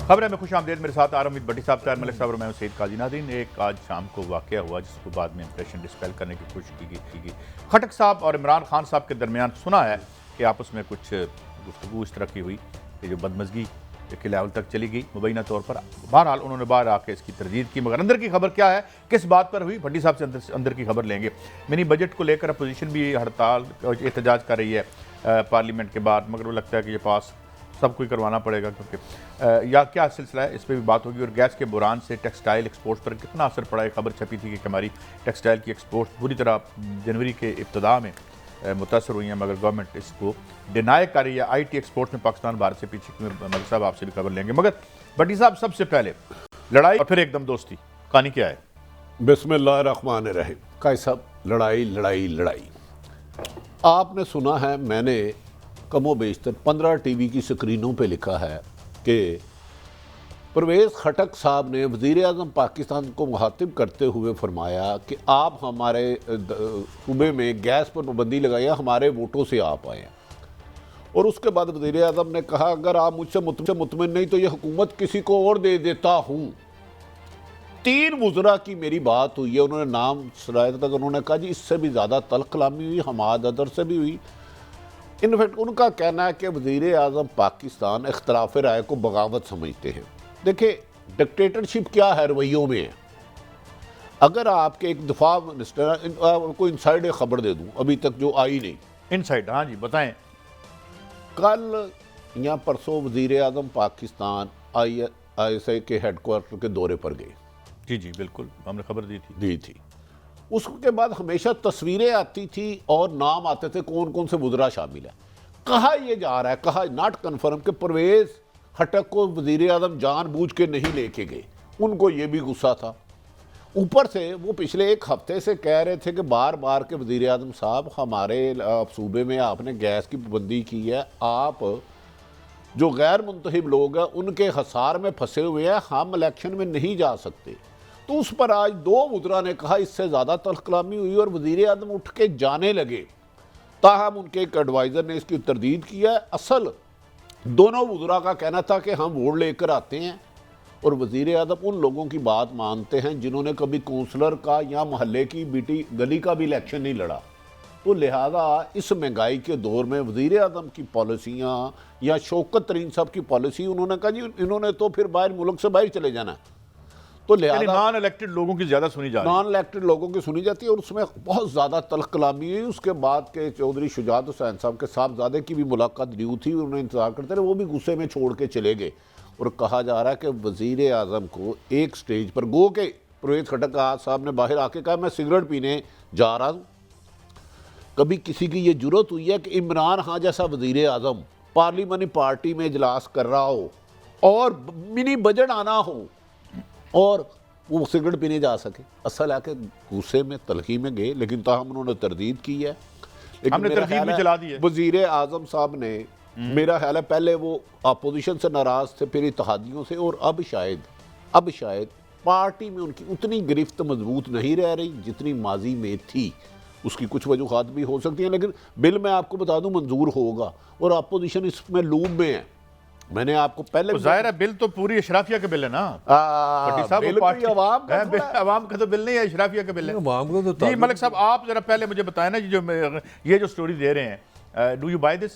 खबर में खुश आमदेद। मेरे साथ आर उम्मीद भट्टी साहब, तैयार मलिक साहब और मैं सईद काजी नादीन। एक आज शाम को वाक़या हुआ जिसको बाद में इंप्रेशन डिस्पेल करने की कोशिश की गई। खटक साहब और इमरान खान साहब के दरमियान सुना है कि आपस में कुछ गुफ्तगू इस तरह की हुई कि जो बदमज़गी के लेवल तक चली गई मुबैना तौर पर। बहरहाल उन्होंने बाहर आके इसकी तरदीद की, मगर अंदर की खबर क्या है, किस बात पर हुई, भट्टी साहब से अंदर की खबर लेंगे। मिनी बजट को लेकर अपोजिशन भी हड़ताल एहतजाज कर रही है पार्लियामेंट के बाद, मगर वो लगता है कि ये पास सब कुछ करवाना पड़ेगा क्योंकि या क्या सिलसिला है, इस पर भी बात होगी। और गैस के बुरान से टेक्सटाइल एक्सपोर्ट पर कितना असर पड़ा है। खबर छपी थी कि हमारी टेक्सटाइल की एक्सपोर्ट पूरी तरह जनवरी के इब्तदा में मुतासर हुई हैं, मगर गवर्नमेंट इसको डिनाई कर रही है। IT एक्सपोर्ट में पाकिस्तान भारत से पीछे। मलिक साहब आपसे भी खबर लेंगे, मगर भट्टी साहब सबसे पहले लड़ाई और फिर एकदम दोस्ती, कहानी क्या है? बिस्मिल्लाहिर्रहमानिर्रहीम। काई साहब, लड़ाई लड़ाई लड़ाई आपने सुना है, मैंने कमो बेशतर 15 टीवी की स्क्रीनों पे लिखा है कि परवेज़ खटक साहब ने वज़ीर आज़म पाकिस्तान को मुखातिब करते हुए फरमाया कि आप हमारे सूबे में गैस पर पाबंदी लगाइए, हमारे वोटों से आप आए। और उसके बाद वज़ीर आज़म ने कहा अगर आप मुझसे मुतमिन नहीं तो ये हुकूमत किसी को और दे देता हूँ। 3 वज़रा की मेरी बात हुई है, उन्होंने नाम सराया तक उन्होंने कहा जी इससे भी ज़्यादा तल्ख कलामी हुई, हमाद अदर से भी हुई। इनफैक्ट उनका कहना है कि वज़ीर आज़म पाकिस्तान इख्तलाफ राय को बगावत समझते हैं। देखिए, डिक्टेटरशिप क्या है, रवैयों में है। अगर आपके एक दफा मिनिस्टर, आपको इनसाइड खबर दे दूं अभी तक जो आई नहीं। इनसाइड? हाँ जी बताएं। कल या परसों वज़ीर आज़म पाकिस्तान ISI के हेडक्वार्टर के दौरे पर गए। जी जी बिल्कुल, हमने खबर दी थी। उसके बाद हमेशा तस्वीरें आती थी और नाम आते थे कौन कौन से वज़रा शामिल है। कहा यह जा रहा है, कहा नॉट कन्फर्म कि परवेज़ खटक को वज़ीर आज़म जानबूझ के नहीं लेके गए। उनको ये भी गुस्सा था। ऊपर से वो पिछले 1 हफ्ते से कह रहे थे कि बार बार के वज़ीर आज़म साहब हमारे सूबे में आपने गैस की पाबंदी की है, आप जो गैर मुंतहिब लोग हैं उनके हसार में फंसे हुए हैं, हम इलेक्शन में नहीं जा सकते। तो उस पर आज 2 वज़रा ने कहा इससे ज़्यादा तल्ख कलामी हुई और वज़ीर आज़म उठ के जाने लगे। ताहम उनके एक एडवाइज़र ने इसकी तरदीद किया। असल दोनों वज़रा का कहना था कि हम वोट लेकर आते हैं और वज़ीर आज़म उन लोगों की बात मानते हैं जिन्होंने कभी कौंसलर का या मोहल्ले की बीटी गली का भी इलेक्शन नहीं लड़ा। तो लिहाजा इस महंगाई के दौर में वज़ीर आज़म की पॉलिसियाँ या शौकत तरीन साहब की पॉलिसी, उन्होंने कहा जी इन्होंने तो फिर बाहर मुल्क से बाहर चले जाना है। तो लिहाजा नॉन इलेक्टेड लोगों की ज़्यादा सुनी जाती है, नॉन इलेक्टेड लोगों की सुनी जाती है और उसमें बहुत ज़्यादा तल्ख कलामी हुई। उसके बाद के चौधरी शुजात हुसैन साहब के साहबजादे की भी मुलाकात ड्यू थी, उन्हें इंतजार करते रहे, वो भी गुस्से में छोड़ के चले गए। और कहा जा रहा है कि वज़ीर आज़म को एक स्टेज पर गो के परवेज़ खटक साहब ने बाहर आके कहा मैं सिगरेट पीने जा रहा हूँ। कभी किसी की ये जुर्रत हुई है कि इमरान खान जैसा वज़ीर आज़म पार्लियामानी पार्टी में इजलास कर रहा हो और मिनी बजट आना हो और वो सिगरेट पीने जा सके? असल है कि गुस्से में तलखी में गए, लेकिन ताहम उन्होंने तरदीद की है। हमने तरदीद भी चला दी है। वज़ीर आज़म साहब ने, मेरा ख्याल है पहले वो अपोजिशन से नाराज़ थे, फिर इत्तेहादियों से, और अब शायद पार्टी में उनकी उतनी गिरफ्त मजबूत नहीं रह रही जितनी माजी में थी। उसकी कुछ वजूहात भी हो सकती हैं, लेकिन बिल मैं आपको बता दूं मंजूर होगा और अपोजिशन इसमें लूप में है। मैंने आपको पहले तो जाहिर है बिल तो पूरी अशराफिया के बिल है ना। अवाम का तो बिल नहीं है, अशराफिया का बिल है। जी मलिक साहब, आप जरा पहले मुझे बताएं ना, ये जो स्टोरी दे रहे हैं, do you buy this?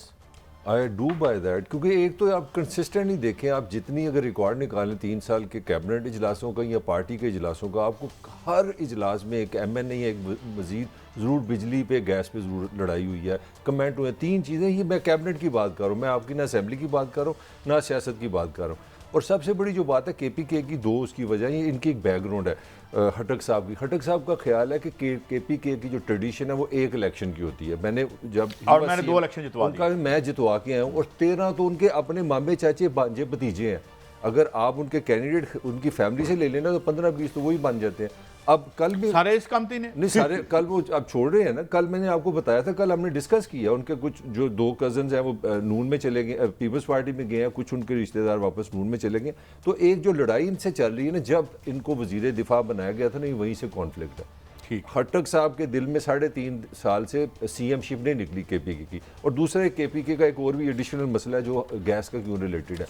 I do buy that, क्योंकि एक तो आप कंसिस्टेंट ही देखें, आप जितनी अगर रिकॉर्ड निकालें 3 साल के कैबिनेट इजलासों का या पार्टी के इजलासों का, आपको हर इजलास में एक MNA या एक वज़ीर ज़रूर बिजली पे गैस पे ज़रूर लड़ाई हुई है, कमेंट हुए। 3 चीज़ें ही, मैं कैबिनेट की बात कर रहा हूँ, मैं आपकी ना असेंबली की बात कर रहा हूँ ना सियासत की बात कर रहा हूँ। और सबसे बड़ी जो बात है KPK की, 2 उसकी वजह, ये इनकी एक बैकग्राउंड है खटक साहब की। खटक साहब का ख्याल है कि KPK की जो ट्रेडिशन है वो 1 इलेक्शन की होती है। मैंने 2 इलेक्शन जितवा दिए, मैं जितवा के आया हूँ, और 13 तो उनके अपने मामे चाचे भांजे भतीजे हैं। अगर आप उनके कैंडिडेट उनकी फैमिली से ले लेना तो 15-20 तो वही बन जाते हैं। अब कल भी सारे इस कमती ने नहीं, सारे कल वो अब छोड़ रहे हैं ना। कल मैंने आपको बताया था, कल हमने डिस्कस किया, उनके कुछ जो 2 कजन्स हैं वो नून में चले गए, पीपल्स पार्टी में गए हैं, कुछ उनके रिश्तेदार वापस नून में चले गए। तो एक जो लड़ाई इनसे चल रही है ना, जब इनको वजीर दिफा बनाया गया था ना, वहीं से कॉन्फ्लिक्ट है। खट्टक साहब के दिल में 3.5 साल से CM शिप नहीं निकली KPK की। और दूसरा KPK का एक और भी एडिशनल मसला है जो गैस का क्यों रिलेटेड है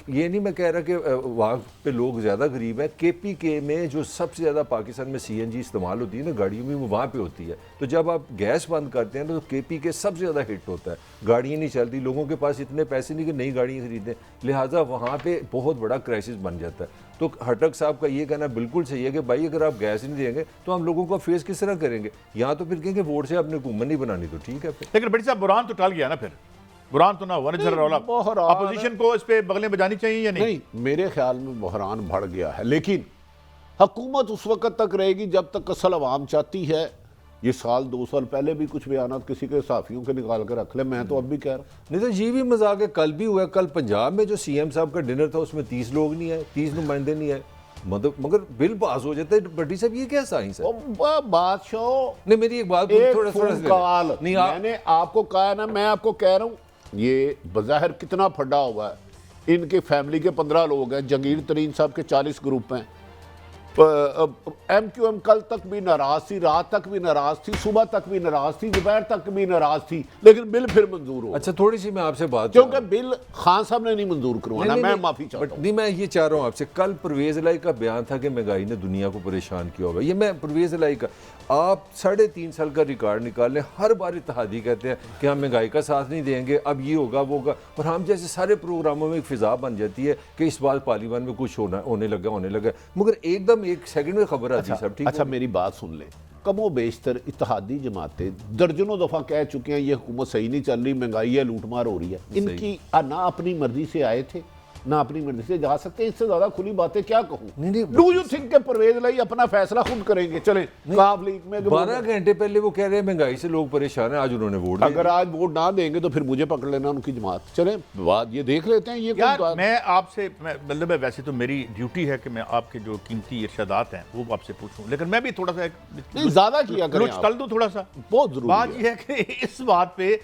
ये नहीं मैं कह रहा कि वहाँ पे लोग ज़्यादा गरीब हैं। KPK में जो सबसे ज़्यादा पाकिस्तान में CNG इस्तेमाल होती है ना गाड़ियों में, वो वहाँ पे होती है। तो जब आप गैस बंद करते हैं तो KPK सबसे ज़्यादा हिट होता है, गाड़ियाँ नहीं चलती, लोगों के पास इतने पैसे नहीं कि नई गाड़ियाँ खरीदें, लिहाजा वहाँ पे बहुत बड़ा क्राइसिस बन जाता है। तो खट्टक साहब का ये कहना बिल्कुल सही है कि भाई अगर आप गैस नहीं देंगे तो हम लोगों को फेस किस तरह करेंगे। यहाँ तो फिर कहेंगे वोट से अपने हुकूमत नहीं बनानी, तो ठीक है फिर। लेकिन बड़ी साहब बुरहान तो टल गया ना, फिर बुरहान तो ना हुआ ना रौला। अपोजिशन को इस पे बगलें बजानी चाहिए या नहीं? मेरे ख्याल में बहरान बढ़ गया है, लेकिन हुकूमत उस वक्त तक रहेगी जब तक असल अवाम चाहती है। ये साल 2 साल पहले भी कुछ बयानात किसी के साफियों के निकाल कर रख ले, मैं तो अब भी कह रहा हूँ। नहीं तो ये भी मजाक है, कल भी हुआ, कल पंजाब में जो CM साहब का डिनर था उसमें 30 लोग नहीं आए, 30 नुमाइंदे नहीं आए, मतलब मगर बिल पास हो जाता है। भट्टी साहब ये क्या साइंस है? बादशाह नहीं मेरी एक बात एक फोन कॉल मैंने आपको कहा ना, मैं आपको कह रहा हूँ ये बज़ाहिर कितना फटा हुआ है। इनके फैमिली के 15 लोग हैं, जंगीर तरीन साहब के 40 ग्रुप हैं। MQM कल तक भी नाराज थी, रात तक भी नाराज थी, सुबह तक भी नाराज थी, दोपहर तक भी नाराज थी, लेकिन बिल फिर मंजूर हो। अच्छा थोड़ी सी मैं आपसे बात, क्योंकि बिल खान साहब ने नहीं मंजूर करवाना, मैं माफी चाहता हूं। नहीं मैं ये चाह रहा हूँ आपसे, कल परवेज इलाही का बयान था कि महंगाई ने दुनिया को परेशान किया होगा। ये मैं परवेज इलाही का, आप 3.5 साल का रिकॉर्ड निकाल लें, हर बार इत्तेहादी कहते हैं कि हम महंगाई का साथ नहीं देंगे, अब ये होगा वो होगा, और हम जैसे सारे प्रोग्रामों में एक फिजा बन जाती है कि इस बार पार्लियामेंट में कुछ होने लगा, मगर एकदम एक सेकंड में खबर आती है सब ठीक। अच्छा मेरी बात सुन ले, कमो बेशतर इत्तेहादी जमातें दर्जनों दफा कह चुके हैं ये हुकूमत सही नहीं चल रही, महंगाई है, लूटमार हो रही है। इनकी ना अपनी मर्जी से आए थे ना अपनी मर्जी से जा सकते, इससे ज्यादा खुली बातें क्या कहूं। डू यू थिंक के परवेज लाई अपना फैसला खुद करेंगे? चले काफ लीग में 12 घंटे पहले वो कह रहे हैं महंगाई से लोग परेशान हैं, आज उन्होंने वोट, अगर आज वोट ना देंगे तो फिर मुझे पकड़ लेना उनकी जमात। चले बात ये देख लेते हैं। ये यार मैं आपसे मतलब वैसे तो मेरी ड्यूटी है कि मैं आपके जो कीमती इरशादात हैं वो आपसे पूछूं, लेकिन मैं भी थोड़ा सा ज्यादा किया करें तल दूं थोड़ा सा, बहुत जरूरी बात यह है कि इस बात पे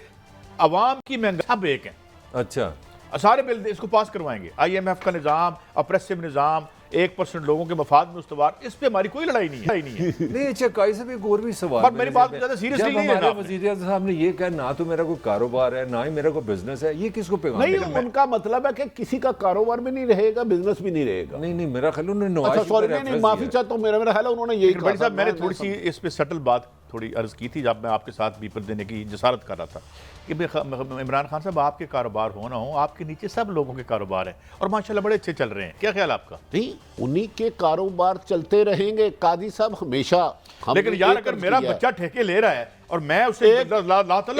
अवाम की महंगाई सब एक है। अच्छा सारे बिल इसको पास करवाएंगे, IMF का निज़ाम, अप्रेसिव निज़ाम, 1% लोगों के मफाद में उस्तवार, इस पे हमारी कोई लड़ाई नहीं है। नहीं अच्छा काई साहब एक और भी सवाल, पर मेरी बात ज़्यादा सीरियसली नहीं है। वज़ीर आज़म साहब ने ये कहा ना तो मेरा कोई कारोबार है ना ही मेरा कोई बिजनेस है, ये किसको पैगाम नहीं? उनका मतलब है कि किसी का कारोबार भी नहीं रहेगा, बिजनेस भी नहीं रहेगा। नहीं मेरा ख्याल उन्होंने, अच्छा सॉरी नहीं माफी चाहता हूँ, मेरा ख्याल है उन्होंने यही कहा। साहब मैंने थोड़ी सी इस पे सटल बात थोड़ी अर्ज की थी जब मैं आपके साथ बीपर देने की जसारत कर रहा था कि इमरान खान साहब आपके कारोबार हो ना हो, आपके नीचे सब लोगों के कारोबार हैं और माशाल्लाह बड़े अच्छे चल रहे हैं, क्या ख्याल आपका? नहीं उन्हीं के कारोबार चलते रहेंगे कादी साहब हमेशा। लेकिन यार अगर मेरा बच्चा ठेके ले रहा है और मैं उसे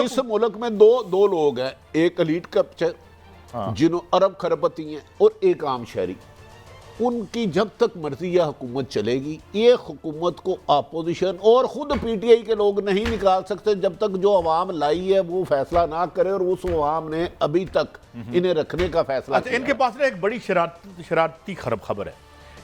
इस मुल्क में दो लोग हैं, एक एलीट कल्चर जिन्हों अरब खरबती हैं और एक आम शहरी। उनकी जब तक मर्जी या हुकूमत चलेगी, ये हुकूमत को अपोजिशन और खुद PTI के लोग नहीं निकाल सकते जब तक जो अवाम लाई है वो फैसला ना करे, और उस अवाम ने अभी तक इन्हें रखने का फैसला। अच्छा इनके पास ना एक बड़ी शरारती खबर है,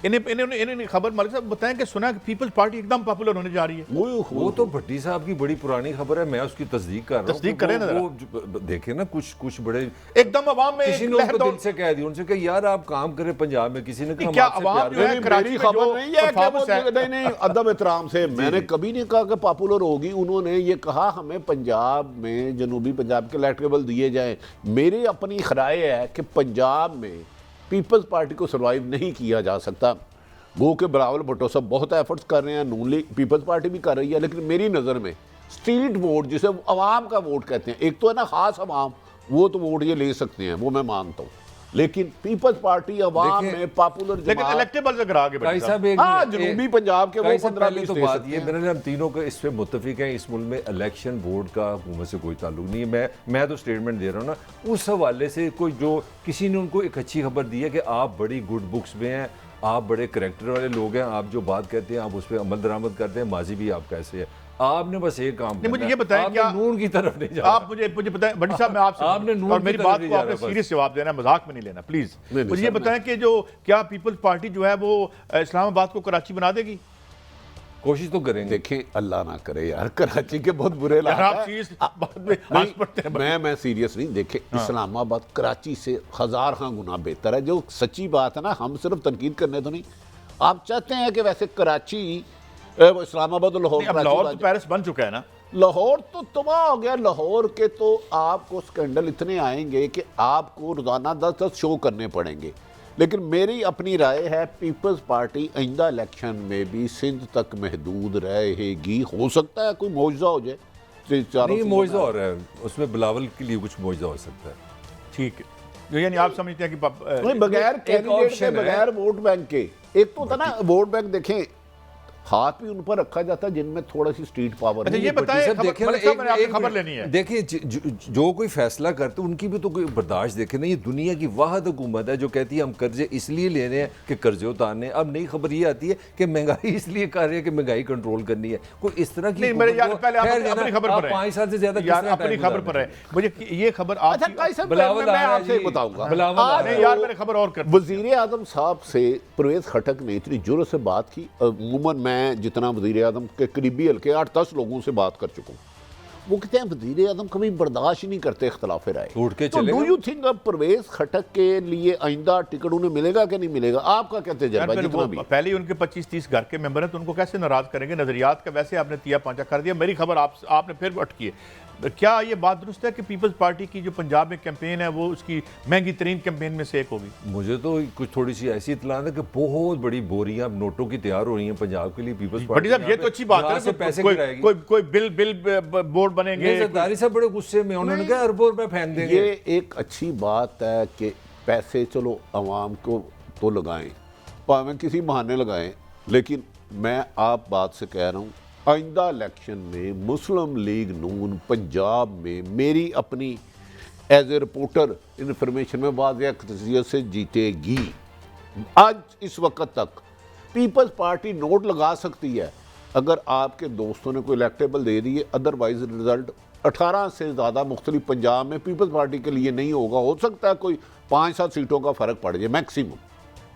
इन्हें खबर मालिक साहब बताएं कि सुना कि पीपल्स पार्टी एकदम पॉपुलर होने जा रही है। वो तो भट्टी साहब की बड़ी पुरानी खबर है, मैं उसकी तस्दीक कर रहा हूं। तस्दीक करें ना, वो देखे ना कुछ बड़े एकदम अवाम में किसी ने उनको दिल से कह दिया, उनसे कहा यार आप काम करें पंजाब में, किसी ने कहा क्या अवाम जो है कराची खबर नहीं है। नहीं अदब एहतराम से मैंने कभी नहीं कहा कि पॉपुलर होगी, उन्होंने ये कहा हमें पंजाब में जनूबी पंजाब के इलेक्टेबल दिए जाएं। मेरी अपनी राय है कि पंजाब में पीपल्स पार्टी को सर्वाइव नहीं किया जा सकता। वो के बिलावल भुट्टो सब बहुत एफर्ट्स कर रहे हैं, नून लीग पीपल्स पार्टी भी कर रही है, लेकिन मेरी नज़र में स्ट्रीट वोट जिसे अवाम का वोट कहते हैं, एक तो है ना खास अवाम, वो तो वोट ये ले सकते हैं, वो मैं मानता हूँ, लेकिन पीपल्स पार्टी अवाम में पॉपुलर, लेकिन इलेक्टेबल अगर आगे जनूबी पंजाब के वो 15-20 तो बात ये मेरे लिए हम तीनों को इस पे मुत्तफिक हैं, इस मुल्क में इलेक्शन बोर्ड का हुकूमत से कोई ताल्लुक नहीं है। मैं तो स्टेटमेंट दे रहा हूँ ना, उस हवाले से कोई जो किसी ने उनको एक अच्छी खबर दी है कि आप बड़ी गुड बुक्स में हैं, आप बड़े करेक्टर वाले लोग हैं, आप जो बात कहते हैं आप उस पर अमल दरामद करते हैं, माजी भी आप कैसे है, आपने बस एक काम नहीं, मुझे ये बताएं क्या नून की तरफ नहीं जाना। आप मुझे बताएं भट्टी साहब, मैं आपसे आपने नून और मेरी बात को आपने बस सीरियस जवाब देना, मजाक में नहीं लेना प्लीज। मुझे ये बताएं कि जो क्या पीपल्स पार्टी जो है वो इस्लामाबाद को कराची बना देगी? कोशिश तो करेंगे। देखें अल्लाह ना करे यार, कराची के बहुत बुरे मैं सीरियस नहीं। देखें इस्लामाबाद कराची से 1000 गुना बेहतर है, जो सच्ची बात है ना, हम सिर्फ तनकीद करने तो नहीं। आप चाहते हैं कि वैसे कराची इस्लामाबाद लाहौर तो पेरिस बन चुका है ना, लाहौर तो तबाह हो गया। लाहौर के तो आपको स्कैंडल इतने आएंगे कि आपको रोजाना 10-10 शो करने पड़ेंगे। लेकिन मेरी अपनी राय है, पीपल्स पार्टी आइंदा इलेक्शन में भी सिंध तक महदूद रहेगी। हो सकता है कोई मौजूदा हो जाए, नहीं मौजूदा हो रहा है, उसमें बिलावल के लिए कुछ मौजूदा हो सकता है। ठीक है, यानी आप समझते हैं कि बगैर कैंडिडेट के, बगैर वोट बैंक के, एक तो था ना वोट बैंक, देखें हाथ भी उन पर रखा जाता है जिनमें थोड़ा सी स्ट्रीट पावर। अच्छा, ये बताइए, खबर लेनी है। देखिए जो कोई फैसला करते उनकी भी तो कोई बर्दाश्त देखे ना। ये दुनिया की वाहिद हुकूमत है जो कहती है हम कर्जे इसलिए ले रहे हैं कि कर्जे उतारने। अब नई खबर ये आती है कि महंगाई इसलिए कर रहे हैं कि महंगाई कंट्रोल करनी है। कोई इस तरह की पहले अपनी खबर पर 5 साल से ज्यादा अपनी खबर पर है। मुझे ये खबर आपसे बताऊंगा, यार मैंने खबर और कर, वजीर आजम साहब से परवेज खटक ने इतनी जोर से बात की। अमूमन मैं जितना वजीर आजम के करीबी हल्के 8-10 लोगों से बात कर चुका हूँ, वो कहते हैं वजीर आजम कभी बर्दाश्त ही नहीं करते इख्तलाफ राय। तो डू यू थिंक अब परवेज खटक के लिए आइंदा टिकट उन्हें मिलेगा कि नहीं मिलेगा? आपका क्या तजुर्बा? जितना भी पहले ही उनके 25-30 घर के मेंबर हैं तो उनको कैसे नाराज करेंगे? नजरियात का वैसे आपने तिया पांचा कर दिया। मेरी खबर आपने फिर अटकी है। क्या ये बात दुरुस्त है कि पीपल्स पार्टी की जो पंजाब में कैंपेन है वो उसकी महंगी तरीन कैंपेन में से एक होगी? मुझे तो कुछ थोड़ी सी ऐसी इत्तला है कि बहुत बड़ी बोरियां नोटों की तैयार हो रही हैं पंजाब के लिए पीपल्स पार्टी। साहब ये तो अच्छी बात है, पैसे कोई बिल बोर्ड बनेंगे। सरदारी साहब बड़े गुस्से में, उन्होंने कहा अरबों रुपए फेंक देंगे। ये एक अच्छी बात है कि पैसे चलो आवाम को तो लगाएं, भावें किसी बहाने लगाएं, लेकिन मैं आप बात से कह रहा हूँ आइंदा इलेक्शन में मुस्लिम लीग नून पंजाब में मेरी अपनी एज ए रिपोर्टर इंफॉर्मेशन में वाज़ेह अक्सरियत से जीतेगी। आज इस वक्त तक पीपल्स पार्टी नोट लगा सकती है अगर आपके दोस्तों ने कोई इलेक्टेबल दे दिए, अदरवाइज रिजल्ट 18 से ज़्यादा मुख्तलिफ पंजाब में पीपल्स पार्टी के लिए नहीं होगा। हो सकता है कोई 5-7 सीटों का फ़र्क पड़ जाए मैक्सिमम,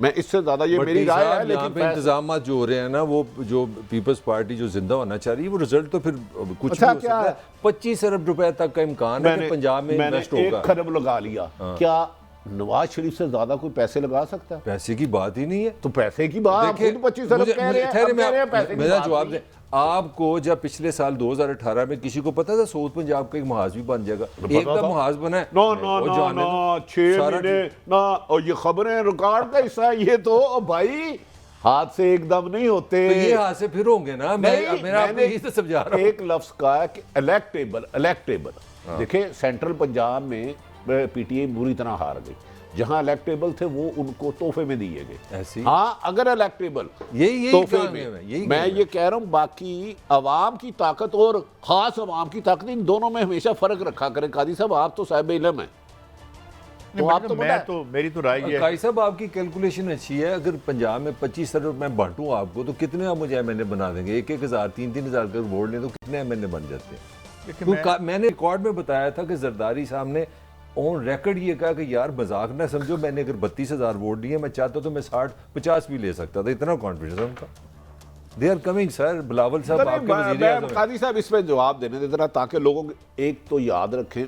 मैं इससे ज्यादा ये मेरी राय है। लेकिन पे इंतजाम जो हो रहे हैं ना, वो जो पीपल्स पार्टी जो जिंदा होना चाह रही है, वो रिजल्ट तो फिर कुछ अच्छा, भी हो सकता है। 25 अरब रुपए तक का इम्कान है कि पंजाब में इन्वेस्ट होगा। 1 खरब लगा लिया, क्या नवाज शरीफ से ज्यादा कोई पैसे लगा सकता है? पैसे की बात ही नहीं है। तो पैसे की बात, 25 अरब कह रहे हैं, मेरा जवाब दे। आपको जब पिछले साल 2018 में किसी को पता था साउथ पंजाब का एक महाज भी बन जाएगा? एक का महाज बना है। नो 6 महीने ना, और ये खबरें रिकॉर्ड का हिस्सा है ये तो भाई, हाथ से एकदम नहीं होते। तो ये हाथ से फिर होंगे ना। मेरा आपको यही तो समझा रहा हूं। एक लफ्ज का है कि इलेक्टेबल। देखिए सेंट्रल पंजाब में पीटीआई बुरी तरह हार गई, जहां इलेक्टेबल थे वो उनको तोहफे में दिए गए। हाँ, अगर इलेक्टेबल तोहफे में, मैं ये कह रहा हूं, बाकी अवाम की ताकत और खास अवाम की ताकत, इन दोनों में हमेशा फर्क रखा करें। कादी साहब आप तो साहिब इल्म है, मेरी तो राय ये है। साहब आपकी कैलकुलेशन अच्छी है। अगर पंजाब में 25 अरब मैं बांटूं आपको, तो कितने आप मुझे एमएनए बना देंगे? 1-1 हज़ार 3-3 हज़ार का वोट लें तो कितने एमएनए बन जाते हैं? मैंने रिकॉर्ड में बताया था कि जरदारी साहब ने ऑन रिकॉर्ड ये कहा कि यार मजाक ना समझो, मैंने अगर 32,000 वोट दिए, मैं चाहता तो मैं 60-50 भी ले सकता था। इतना कॉन्फिडेंस है उनका। They are coming sir. Bilawal साहब आपके वज़ीर आज़म हैं। कादी साहब इसमें जवाब देने देते ना, ताकि लोगों को एक तो याद रखें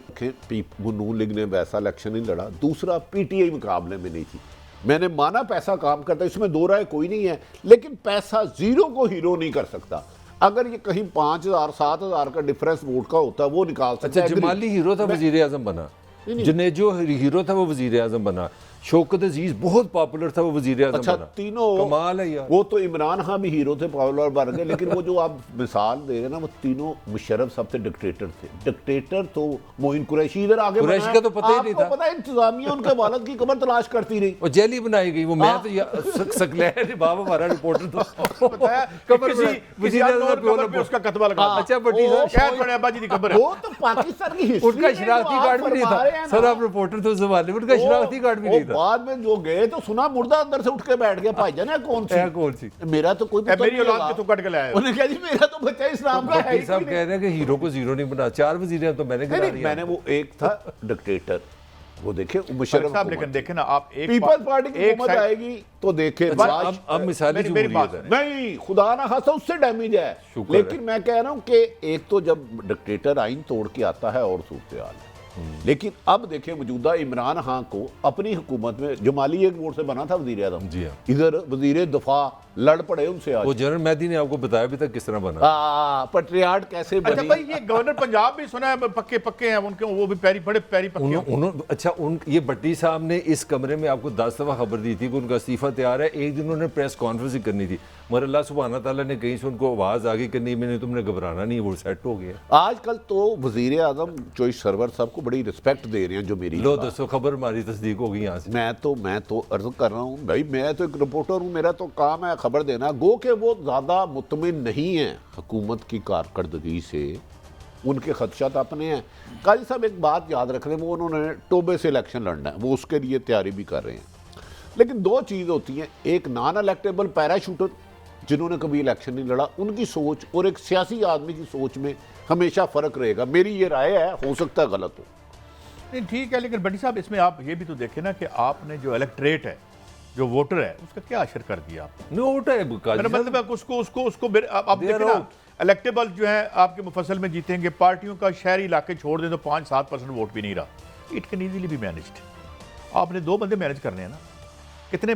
नून लीग ने वैसा इलेक्शन नहीं लड़ा, दूसरा पीटीआई मुकाबले में नहीं थी। मैंने माना पैसा काम करता है, इसमें दो राय कोई नहीं है, लेकिन पैसा जीरो को हीरो नहीं कर सकता। अगर ये कहीं 5,000-7,000 का डिफरेंस वोट का होता है वो निकाल सकता है। अच्छा, जमाली हीरो था, वज़ीर आज़म बना। जनेजो हीरो था, वो वज़ीर आज़म बना। शौकत अजीज बहुत पॉपुलर था, वो वज़ीर आज़म बना। तीनों कमाल है यार। वो तो इमरान खान भी हीरो थे, पॉपुलर बन गए, लेकिन वो जो आप मिसाल दे रहे हैं ना, वो तीनों मुशर्रफ सबसे डिक्टेटर थे। डिक्टेटर तो मोइन कुरैशी इधर आगे, कुरैशी का तो पता ही नहीं था। पता है इंतजामिया उनके वालिद की कब्र तलाश करती रही, वो जेल ही बनाई गई। वो मैं तो सकलैन बाबा हमारा रिपोर्टर तो पता है कब्र वज़ीर आज़म पे उसका कतबा लगा। अच्छा बटी साहब, शायद बड़े अब्बा जी की कब्र है। वो तो पाकिस्तान की हिस्ट्री, उनका शरारती कार्ड भी नहीं था सर। आप रिपोर्टर तो जमाने में, उनका शरारती कार्ड भी नहीं था। बाद में जो गए तो सुना मुर्दा अंदर से उठ के बैठ गया। भाईजान है कौन सी? मेरा तो कोई मेरी औलाद के तो कट के लाया। उन्होंने कहा जी मेरा तो बच्चा इस्लाम का है। साहब कह रहे हैं कि हीरो को जीरो नहीं बना। 4 वज़ीर तो मैंने गिना दिया। मैंने वो एक था डिक्टेटर, वो देखे मुशर्रफ साहब। लेकिन देखे ना आप, एक पीपल्स पार्टी की हुकूमत आएगी तो देखे अब मिसाली जमहूरियत है। नहीं, खुदा ना खासा उससे डैमेज है। लेकिन मैं कह रहा हूं कि एक तो जब डिक्टेटर आइन तोड़ के आता है और सूरत हाल है, लेकिन अब देखें मौजूदा इमरान खान को अपनी हुकूमत में जमाली एक वोट से बना था वज़ीर आज़म, इधर वज़ीर दफा लड़ पड़े उनसे आज। वो जनरल मेहदी ने आपको बताया भी था किस तरह बना। पट्रियार्ट कैसे अच्छा बनी। भाई, ये गवर्नर पंजाब भी सुना है पक्के पक्के हैं उनके, वो भी पैरी बड़े पैरी पक्के हैं। अच्छा ये भट्टी साहब ने इस कमरे में आपको 10 दफ़ा खबर दी थी कि उनका इस्तीफा तैयार है। एक दिन उन्होंने प्रेस कॉन्फ्रेंस ही करनी थी, मगर अल्लाह सुब्हाना तआला ने कहीं से उनको आवाज़ आ गई कि नहीं, मैंने तुमने घबराना नहीं, वो सेट हो गया। आजकल तो वजीर आजम चॉइस सरवर साहब को बड़ी रिस्पेक्ट दे रहे हैं, जो मेरी लो दसो खबर हमारी तस्दीक हो गई यहाँ से। मैं तो अर्ज कर रहा हूँ भाई, मैं तो एक रिपोर्टर हूँ, मेरा तो काम है खबर देना। गो के वो ज़्यादा मुतमिन नहीं है हुकूमत की कारकर्दगी से, उनके खदशात अपने हैं। काजी साहब एक बात याद रख लें, वो उन्होंने टोबे से इलेक्शन लड़ना है, वो उसके लिए तैयारी भी कर रहे हैं। लेकिन दो चीज़ होती हैं, एक नॉन इलेक्टेबल पैराशूटर जिन्होंने कभी इलेक्शन नहीं लड़ा, उनकी सोच और एक सियासी आदमी की सोच में हमेशा फ़र्क रहेगा। मेरी ये राय है, हो सकता है गलत हो। नहीं ठीक है, लेकिन भट्टी साहब इसमें आप ये भी तो देखें ना कि आपने जो इलेक्ट्रेट है, जो वोटर है, उसका क्या असर कर दिया आपने। नोट है मेरा मतलब है उसको आप देखें ना, इलेक्टेबल जो है आपके मुफस्सल में जीतेंगे, पार्टियों का शहरी इलाके छोड़ दें तो 5-7% वोट भी नहीं रहा। It can easily be managed. आपने 2 बंदे मैनेज करने हैं ना, कितने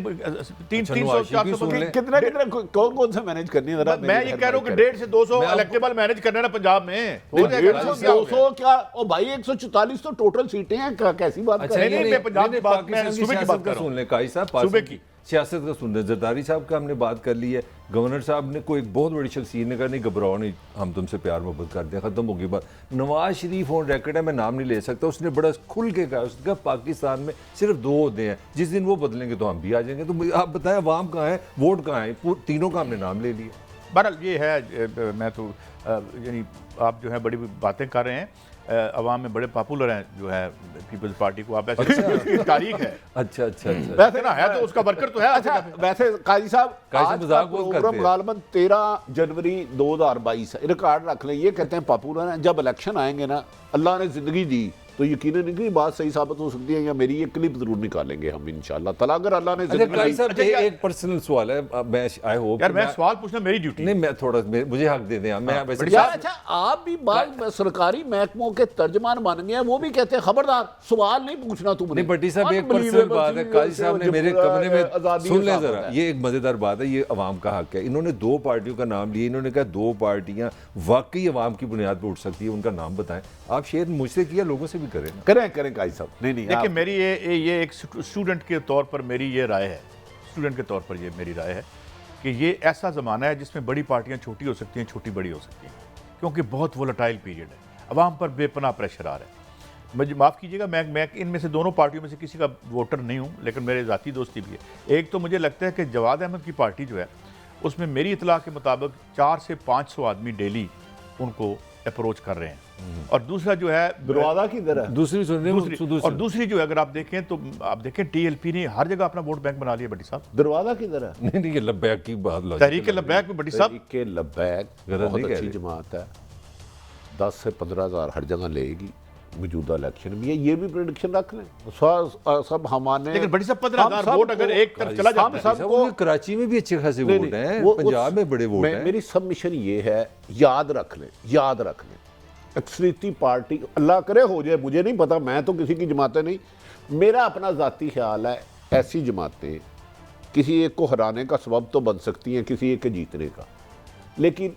300-400 कितने कौन सा मैनेज करनी है जरा। मैं ये कह रहा हूँ कि 150 से 200 इलेक्टेबल मैनेज करने ना पंजाब में। 200 क्या ओ भाई, 144 तो टोटल सीटें हैं, कैसी बात कर रहे हैं। नहीं, मैं पंजाब की बात, मैं सूबे की बात कर रहा हूं। सुन ले काई साहब, सूबे की सियासत का सुन रहे। जरदारी साहब का हमने बात कर ली है, गवर्नर साहब ने कोई एक बहुत बड़ी शख्सियत ने कहा नहीं घबराओ नहीं, हम तुमसे प्यार मोहब्बत करते हैं, खत्म होगी बात। नवाज शरीफ ऑन रिकॉर्ड है, मैं नाम नहीं ले सकता, उसने बड़ा खुल के कहा, उसने कहा पाकिस्तान में सिर्फ 2 ओहदे हैं, जिस दिन वो बदलेंगे तो हम भी आ जाएंगे। तो आप बताएं अवाम कहाँ है, वोट कहाँ है, तीनों का हमने नाम ले लिया। बहरहाल ये है, मैं तो यानी आप जो है बड़ी बातें कर रहे हैं, अवाम में बड़े पॉपुलर हैं जो है पीपल्स पार्टी को, आप ऐसे उसकी तारीख है। अच्छा वैसे ना है तो उसका वर्कर तो है। अच्छा वैसे काजी साहब, आज मजाक बहुत करते प्रोग्राम हैं। गालबन 13 जनवरी 2022 रिकॉर्ड रख लें। ये कहते हैं पॉपुलर हैं, जब इलेक्शन आएंगे ना, अल्लाह ने जिंदगी दी तो यकीनन इनकी बात सही साबित हो सकती है, या मेरी ये क्लिप जरूर निकालेंगे हम इंशाल्लाह ताला, अगर अल्लाह ने जिंदगी दी। साहब एक पर्सनल सवाल है, मैं आई होप यार मैं सवाल पूछना मेरी ड्यूटी नहीं, मैं थोड़ा मुझे हक दे दें। मैं वैसे यार अच्छा, आप भी बात सरकारी महकमों के तर्जमान बन गए हैं, वो भी कहते हैं खबरदार सवाल नहीं पूछना तुमने। नहीं भट्टी साहब, एक पर्सनल बात है, काजी साहब ने मेरे कमरे में सुन लें जरा, ये एक मजेदार बात है, ये अवाम का हक है। इन्होंने 2 पार्टियों का नाम लिया, इन्होंने कहा 2 पार्टियां वाकई अवाम की बुनियाद पर उठ सकती है, उनका नाम बताएं। आप शेयर मुझसे किया, लोगों से भी करें ना। करें काजी साहब। नहीं देखिए, मेरी ये एक स्टूडेंट के तौर पर मेरी ये राय है, स्टूडेंट के तौर पर ये मेरी राय है कि ये ऐसा ज़माना है जिसमें बड़ी पार्टियां छोटी हो सकती हैं, छोटी बड़ी हो सकती हैं, क्योंकि बहुत वोलेटाइल पीरियड है, अवाम पर बेपनाह प्रेशर आ रहा है। मुझे माफ़ कीजिएगा, मैं इनमें से दोनों पार्टियों में से किसी का वोटर नहीं हूँ, लेकिन मेरे ज़ाती दोस्ती भी है। एक तो मुझे लगता है कि जवाद अहमद की पार्टी जो है, उसमें मेरी इतला के मुताबिक 400 से 500 आदमी डेली उनको अप्रोच कर रहे हैं। और दूसरा जो है दरवाजा की तरह दूसरी सुन रहे हैं, और दूसरी जो है, अगर आप देखें तो आप देखें टीएलपी ने हर जगह अपना वोट बैंक बना लिया भट्टी साहब। दरवाजा की तरह नहीं ये लब्बैक की बात, तहरीक लब्बैक में भट्टी साहब तहरीक लब्बैक गलत बहुत नहीं कह अच्छी रहे। जमात है, 10 से 15 हज़ार हर जगह लेगी मौजूदा इलेक्शन में। ये भी प्रेडिक्शन रख लें सब हमारे। लेकिन बड़ी साहब 15,000 वोट अगर एक तरफ चला जाता है, सबको कराची में भी अच्छे खासे वोट हैं, पंजाब में बड़े वोट हैं। मेरी सबमिशन ये है, याद रख लें अक्सरियती पार्टी, अल्लाह करे हो जाए, मुझे नहीं पता, मैं तो किसी की जमातें नहीं, मेरा अपना ज़ाती ख्याल है ऐसी जमातें किसी एक को हराने का सबब तो बन सकती हैं, किसी एक के जीतने का, लेकिन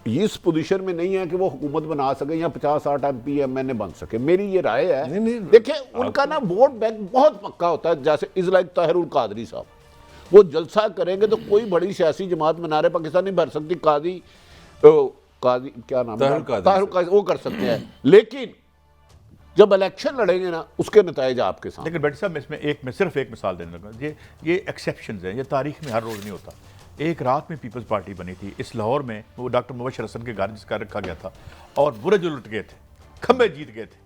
इस पोजीशन में नहीं है कि वो हुकूमत बना सके या 50-60 MP MNA बन सके। मेरी ये राय है। देखिए उनका ना वोट बैंक बहुत पक्का होता है, जैसे इज लाइक ताहिरुल कादरी साहब, वो जलसा करेंगे तो कोई बड़ी सियासी जमात मीनारे पाकिस्तान नहीं भर सकती। कादी क्या नाम है, ताहिरुल वो कर सकते हैं, लेकिन जब इलेक्शन लड़ेंगे ना उसके नतीजे आपके साथ। लेकिन बेटे साहब, मैं सिर्फ एक मिसाल देने लगा, ये एक्सेप्शंस हैं, ये तारीख में हर रोज़ नहीं होता। एक रात में पीपल्स पार्टी बनी थी इस लाहौर में, वो डॉक्टर मुबशर हसन के घर जिसका रखा गया था, और बुरज उलट गए थे, खंबे जीत गए थे।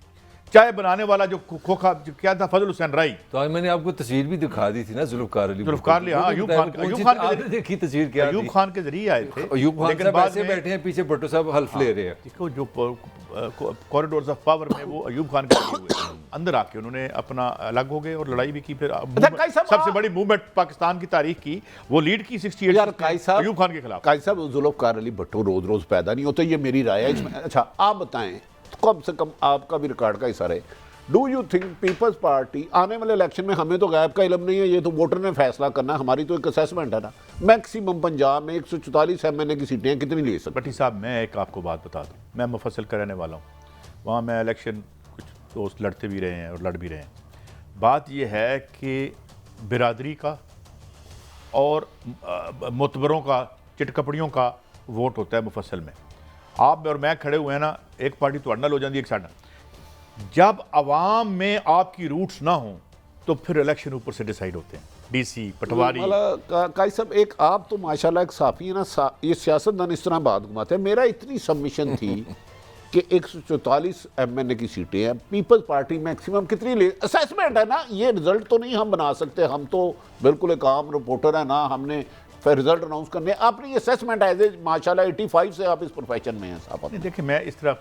चाय बनाने वाला जो खोखा क्या था, फजल हुसैन राई, तो आज मैंने आपको तस्वीर भी दिखा दी थी ना, जुल्फकार अली, हाँ, अयूब खान देखी तस्वीर क्या, अयूब खान के जरिए आए थे। अयूब खान साहब ऐसे बैठे हैं पीछे, भट्टो साहब हल्फ ले रहे हैं। देखो जो कॉरिडोर्स ऑफ पावर में वो अयूब खान के जरिए हुए, अंदर आके उन्होंने अपना अलग हो गए और लड़ाई भी की। फिर सबसे बड़ी मूवमेंट पाकिस्तान की तारीख की वो लीड की 68 अयूब खान के खिलाफ। काजी साहब, जुल्फकार अली भट्टो रोज रोज पैदा नहीं होते, ये मेरी राय है इसमें। अच्छा आप बताएं, कम से कम आपका भी रिकॉर्ड का हिस्सा रहे, do you think peoples party आने वाले इलेक्शन में, हमें तो गैब का इल्म नहीं है, ये तो वोटर ने फैसला करना है, हमारी तो एक असेसमेंट है ना, मैक्सिमम पंजाब में 144 MNA की सीटें कितनी ले सकते? भट्टी साहब, मैं एक आपको बात बता दूं, मैं मुफस्सिल का रहने वाला हूँ, वहाँ मैं इलेक्शन कुछ दोस्त लड़ते भी रहे हैं और लड़ भी रहे हैं। बात यह है कि बिरादरी का और मुतबरों का, चिटकपड़ियों का वोट होता है मुफस्सिल में। आप और मैं खड़े हुए हैं ना, एक पार्टी तो अड़ना हो जाती है, एक साढ़ा। जब आवाम में आपकी रूट्स ना हो तो फिर इलेक्शन ऊपर से डिसाइड होते हैं, डीसी पटवारी। काई साहब, एक आप तो माशाल्लाह एक साफी है ना, ये सियासतदान इस तरह बात घुमाते हैं। मेरा इतनी सबमिशन थी कि 144 MNA की सीटें हैं, पीपल्स पार्टी मैक्सिमम कितनी ले, असेसमेंट है ना, ये रिजल्ट तो नहीं हम बना सकते, हम तो बिल्कुल एक आम रिपोर्टर है ना, हमने फिर रिजल्ट अनाउंस करने, आपने ये असेसमेंट एज ए माशाल्लाह 85 से आप इस प्रोफेशन में हैं साहब। नहीं देखिए, मैं इस तरह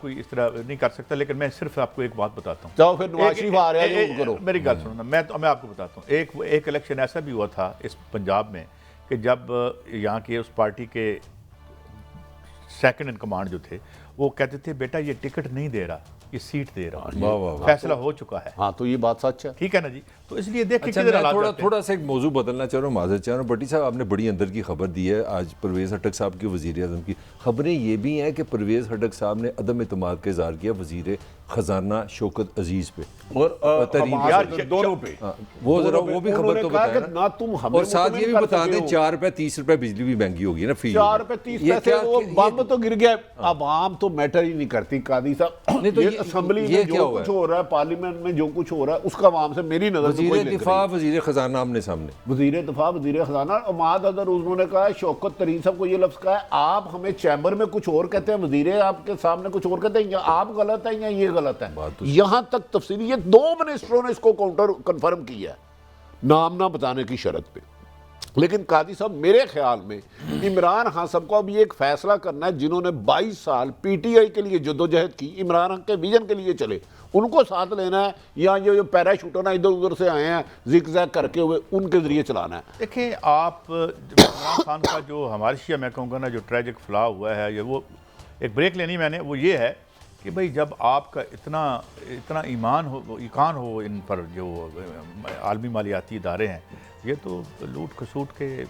नहीं कर सकता, लेकिन मैं सिर्फ आपको एक बात बताता हूँ। जाओ फिर नवाज शरीफ आ रहा है, करो मेरी बात सुनो ना, मैं आपको बताता हूँ। एक इलेक्शन ऐसा भी हुआ था इस पंजाब में कि जब यहाँ के उस पार्टी के सेकंड इन कमांड जो थे, वो कहते थे बेटा ये टिकट नहीं दे रहा, ये सीट दे रहा है, फैसला हो चुका है। हाँ, तो ये बात सच है, ठीक है ना जी। तो इसलिए देखिए अच्छा, मैं थोड़ा सा एक मौजू बदलना चाह रहा हूँ, माजरत चाह रहा हूँ। भट्टी साहब, आपने बड़ी अंदर की खबर दी है आज परवेज़ हटक साहब के वज़ीर-ए-आज़म की। खबरें ये भी हैं कि परवेज़ हटक साहब ने अदम एतमाद का इज़हार किया वज़ीर ख़जाना शौकत अजीज़ पे और यार दोनों पे, वो जरा वो भी खबर तो बताया ना तुम हमें, और साथ ये भी बता दें 4 रुपए 30 रुपए बिजली भी महंगी होगी ना, फी 4 रुपए 30 पैसे, वो बम तो गिर गया। अब आम तो मैटर ही नहीं करती कादी साहब, तो ये असेंबली में जो कुछ हो रहा है, पार्लियामेंट में जो कुछ हो रहा है, उसका आवाम से मेरी नजर में कोई लिंक नहीं। वज़ीर ख़जाना आमने सामने, वज़ीर दिफा वज़ीर ख़जाना अमाद अदर, उन्होंने कहा, शौकत तरीन साहब को ये लफ्ज़ कहा है, आप हमें चैम्बर में कुछ और कहते हैं, वज़ीर आपके सामने कुछ और कहते हैं, या आप गलत है या ये गलत है। यहां तक तफसीली, ये 2 मिनिस्टरों ने इसको काउंटर कंफर्म किया है, नाम ना बताने की शर्त पे। लेकिन कादी साहब, मेरे ख्याल में इमरान खान साहब को अब ये एक फैसला करना है, जिन्होंने 22 साल PTI के लिए जद्दोजहद की, इमरान खान के विजन के लिए चले, उनको साथ लेना है, या ये जो पैराशूटर ना इधर उधर से आए हैं जिग-जैग करके हुए, उनके जरिए चलाना है। देखिए, आप इमरान खान का जो हमारे शिया, मैं कहूँगा ना, जो ट्रेजिक फ्लॉ हुआ है, ये वो एक ब्रेक लेनी मैंने, वो ये है कि भाई जब आपका इतना ईमान हो इन पर, जो आलमी मालियाती इदारे हैं, ये तो लूट खसूट के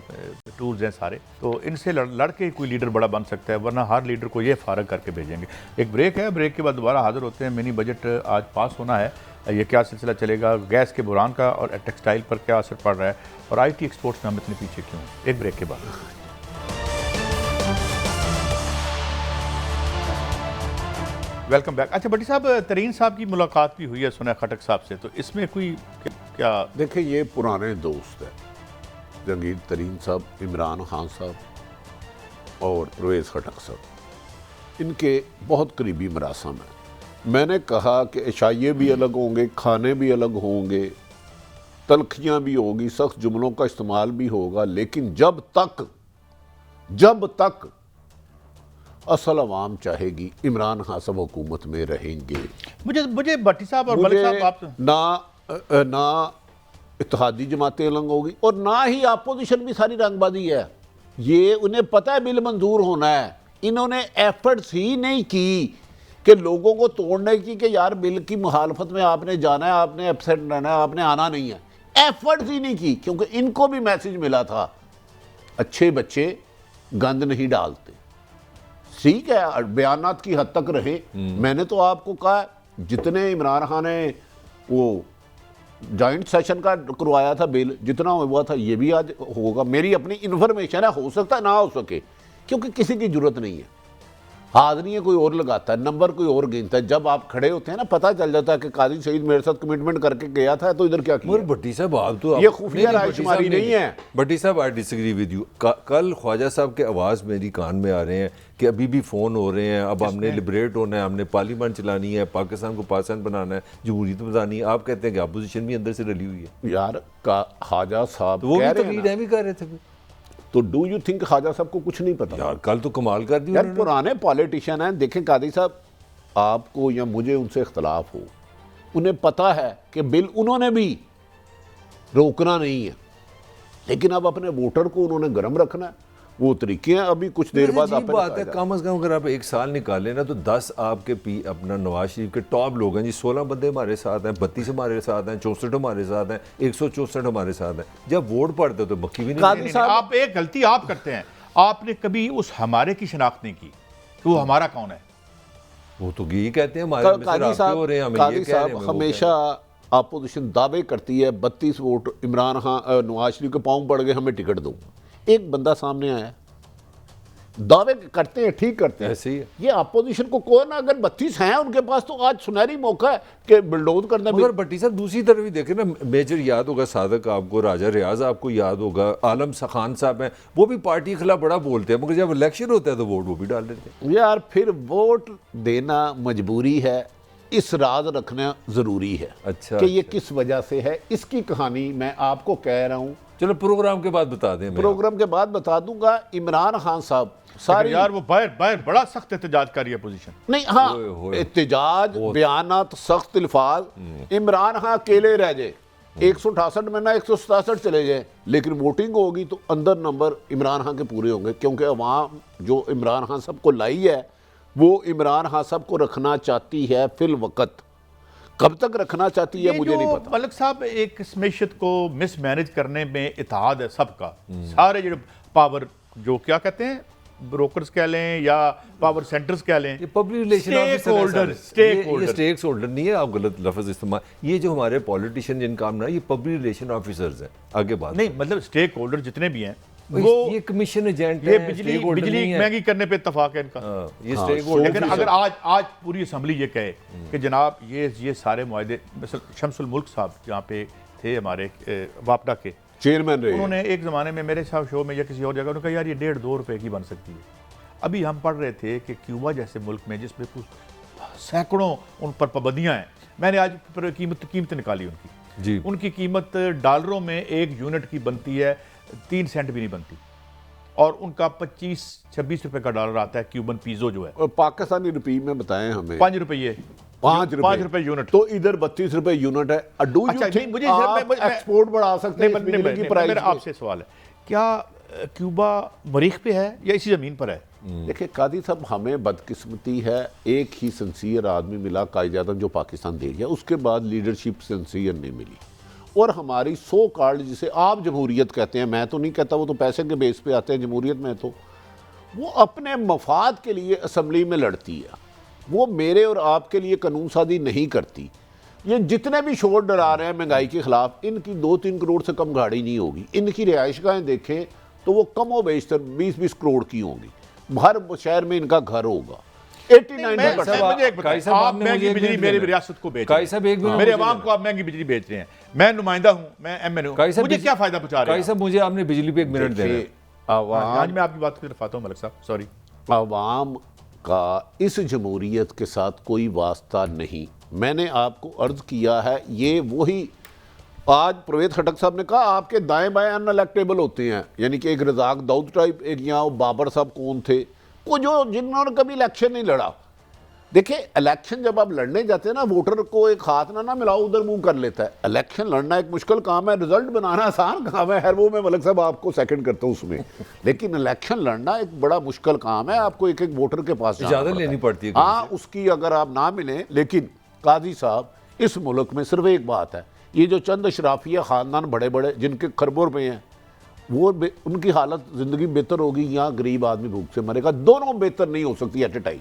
टूल्स हैं सारे, तो इनसे लड़ के कोई लीडर बड़ा बन सकता है, वरना हर लीडर को ये फारग करके भेजेंगे। एक ब्रेक है, ब्रेक के बाद दोबारा हाजिर होते हैं। मिनी बजट आज पास होना है, ये क्या सिलसिला चलेगा, गैस के बुरान का और टेक्सटाइल पर क्या असर पड़ रहा है, और IT एक्सपोर्ट्स में हम इतने पीछे क्यों। एक ब्रेक के बाद वेलकम बैक। अच्छा भट्टी साहब, तरीन साहब की मुलाकात भी हुई है सुना खटक साहब से, तो इसमें कोई क्या? देखिए, ये पुराने दोस्त हैं, जंगीर तरीन साहब, इमरान खान साहब और परवेज़ हटक साहब, इनके बहुत करीबी मरासम है। मैंने कहा कि इशाइये भी अलग होंगे, खाने भी अलग होंगे, तलखियाँ भी होगी, सख्त जुमलों का इस्तेमाल भी होगा, लेकिन जब तक असल अवाम चाहेगी, इमरान खान साहब हुकूमत में रहेंगे। मुझे भट्टी साहब और मलिक साहब, आप ना इत्तेहादी जमातें अलग होगी, और ना ही अपोजिशन भी सारी रंगबाजी है। ये उन्हें पता है बिल मंजूर होना है, इन्होंने एफर्ट्स ही नहीं की कि लोगों को तोड़ने की, कि यार बिल की मुखालफत में आपने जाना है, आपने एब्सेंट रहना है, आपने आना नहीं है, एफर्ट्स ही नहीं की, क्योंकि इनको भी मैसेज मिला था, अच्छे बच्चे गंद नहीं डालते। ठीक है, बयानात की हद तक रहे। मैंने तो आपको कहा, जितने इमरान खान ने वो जॉइंट सेशन का करवाया था बिल, जितना हुआ था ये भी आज होगा। मेरी अपनी इन्फॉर्मेशन है, हो सकता है ना हो सके, क्योंकि किसी की जरूरत नहीं है। हाज़िरियाँ कोई और लगाता है, नंबर कोई और गिनता है। जब आप खड़े होते हैं ना, पता चल जाता है कि काजी सईद मेरे साथ कमिटमेंट करके गया था, तो इधर क्या किया। भट्टी साहब, आप तो ये खुफिया रायशुमारी नहीं है। भट्टी साहब, आई डिसएग्री विद यू। कल ख्वाजा साहब के आवाज़ मेरी कान में आ रहे हैं कि अभी भी फ़ोन हो रहे हैं, अब हमने लिबरेट होना है, हमने पार्लियामेंट चलानी है, पाकिस्तान को पाकिस्तान बनाना है, जमहूरियत बनानी है। आप कहते हैं कि अपोजिशन भी अंदर से रली हुई है। यार ख्वाजा साहब वो भी तो लीड है, भी कर रहे थे, तो do you think Khwaja Sahab को कुछ नहीं पता? यार कल तो कमाल कर दिया। यार पुराने पॉलिटिशियन हैं। देखें कादी साहब, आपको या मुझे उनसे इख्तलाफ हो, उन्हें पता है कि बिल उन्होंने भी रोकना नहीं है, लेकिन अब अपने वोटर को उन्होंने गर्म रखना है। वो तरीके हैं। अभी कुछ देर बाद अजीब बात है, कम से कम अगर आप एक साल निकालें ना तो 10 आपके अपना नवाज शरीफ के टॉप लोग हैं जी। 16 बंदे हमारे साथ हैं, 32 हमारे साथ हैं, 64 हमारे साथ हैं, 164 हमारे साथ हैं। जब वोट पड़ते तो मक्खी भी नहीं। आप एक गलती आप करते हैं, आपने कभी उस हमारे की शिनाख्त नहीं की कि वो हमारा कौन है। वो तो यही कहते हैं हमारे में से रास्ते हो रहे हैं, हमें ये कह रहे हैं। हमेशा अपोजिशन दावे करती है 32 वोट इमरान खान नवाज शरीफ के पाँव पड़ गए, हमें टिकट दो। एक बंदा सामने आया, दावे करते हैं, ठीक करते हैं, ऐसे ही है। ये अपोजिशन को कौन, अगर 32 हैं उनके पास तो आज सुनहरी मौका है कि बिल्डोज करने में। मगर भट्टी साहब दूसरी तरफ भी देखें ना, मेजर याद होगा सादक आपको, राजा रियाज आपको याद होगा, आलम खान साहब हैं, वो भी पार्टी के खिलाफ बड़ा बोलते हैं, मगर जब इलेक्शन होता है तो वोट वो भी डाल देते हैं। यार फिर वोट देना मजबूरी है, इस राज रखना जरूरी है। अच्छा, कि ये किस वजह से है, इसकी कहानी मैं आपको कह रहा हूं। चलो प्रोग्राम के बाद बता दें। प्रोग्राम के बाद बता दूंगा। इमरान खान साहब सारी यार वो बाहर बड़ा सख्त एहतजाज कर रही है अपोजिशन। नहीं, हाँ, होए। एहतजाज, बयानात, सख्त अल्फाज। इमरान खान अकेले रह जाए, 168 में ना 167 चले जाए, लेकिन वोटिंग होगी तो अंदर नंबर इमरान खान के पूरे होंगे, क्योंकि अवाम जो इमरान खान साहब को लाई है वो इमरान खान साहब को रखना चाहती है फिल वक्त। कब तक रखना चाहती है मुझे नहीं पता। मलिक साहब एक मैशत को मिसमैनेज करने में इत्तेहाद है सबका, सारे जो पावर, जो क्या कहते हैं, ब्रोकर्स कह लें या पावर सेंटर्स कह लें, ये public relation officer, stakeholder नहीं है, आप गलत लफ्ज इस्तेमाल। ये जो हमारे पॉलिटिशियन जिनका नाम ना, ये पब्लिक रिलेशन ऑफिसर्स हैं। आगे बात नहीं, मतलब स्टेक होल्डर जितने भी हैं वो ये कमिशन एजेंट ये है, बिजली महंगी करने पे इत्तफाक है इनका। ये स्टेक होल्डर। लेकिन अगर आज पूरी असम्बली ये कहे कि जनाब ये सारे मुआहदे, शमसुल मुल्क साहब जहाँ पे थे हमारे वापडा के चेयरमैन रहे, उन्होंने एक ज़माने में मेरे साथ शो में या किसी और जगह उन्होंने कहा यार ये 1.5-2 रुपए की बन सकती है। अभी हम पढ़ रहे थे कि क्यूबा जैसे मुल्क में जिसमें कुछ सैकड़ों उन पर पाबंदियाँ हैं, मैंने आज कीमत निकाली उनकी जी, उनकी कीमत डॉलरों में 1 यूनिट की बनती है 3 सेंट भी नहीं बनती, और उनका 25-26 रुपए का डॉलर आता है क्यूबन पीजो जो है, और पाकिस्तानी रुपये में बताएं हमें 5 रुपये 5 रुपए यूनिट। तो इधर 32 रुपए यूनिट है। अच्छा, मुझे एक्सपोर्ट बढ़ा सकते हैं। मेरा आपसे सवाल है, क्या क्यूबा मरीख पे है या इसी जमीन पर है? देखिए कादी साहब, हमें बदकिस्मती है, एक ही सिंसियर आदमी मिला कायद-ए-आज़म जो पाकिस्तान दे गया, उसके बाद लीडरशिप सिंसियर नहीं मिली। और हमारी सो कॉल्ड, जिसे आप जमहूरियत कहते हैं, मैं तो नहीं कहता, वो तो पैसे के बेस पे आते हैं जमहूरियत में, तो वो अपने मफाद के लिए असम्बली में लड़ती है, वो मेरे और आपके लिए कानून साजी नहीं करती। ये जितने भी शोर डरा रहे हैं महंगाई के खिलाफ, इनकी 2-3 करोड़ से कम गाड़ी नहीं होगी। इनकी रिहाइशगाहें देखें तो वो कम व बेशतर 20-20 करोड़ की होंगी। हर शहर में इनका घर होगा। 89% आप महंगी बिजली मेरी रियासत को बेच रहे हैं, मेरे अवाम को आप महंगी बिजली बेच रहे हैं, मैं नुमाइंदा हूं, मैं एमएनए हूं, मुझे क्या फायदा पहुंचा रहे हैं? मुझे आपने बिजली पे 1 मिनट देना है। आज मैं आपकी बात कर पाता हूं मलिक साहब, सॉरी। अवाम का इस जमहूरियत के साथ कोई वास्ता नहीं। मैंने आपको अर्ज किया है, ये वही आज परवेज खटक साहब ने कहा आपके दाएं बाएं अनइलेक्टेबल होते हैं, यानी कि एक रजाक दाऊद टाइप, एक यहाँ बाबर साहब कौन थे, वो जो जिन्होंने कभी इलेक्शन नहीं लड़ा। देखिए इलेक्शन जब आप लड़ने जाते हैं ना, वोटर को एक हाथ ना मिलाओ उधर मुंह कर लेता है। इलेक्शन लड़ना एक मुश्किल काम है, रिजल्ट बनाना आसान काम है। हर वो मैं मलिक साहब आपको सेकंड करता हूँ उसमें, लेकिन इलेक्शन लड़ना एक बड़ा मुश्किल काम है। आपको एक एक वोटर के पास इजाजत लेनी पड़ती है। हाँ, उसकी अगर आप ना मिले। लेकिन काजी साहब, इस मुल्क में सिर्फ एक बात है, ये जो चंद अशराफिया ख़ानदान बड़े बड़े जिनके खरबों रुपये हैं, वो उनकी हालत ज़िंदगी बेहतर होगी या गरीब आदमी भूख से मरेगा, दोनों बेहतर नहीं हो सकती एट ए टाइम।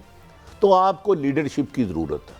तो आपको लीडरशिप की ज़रूरत है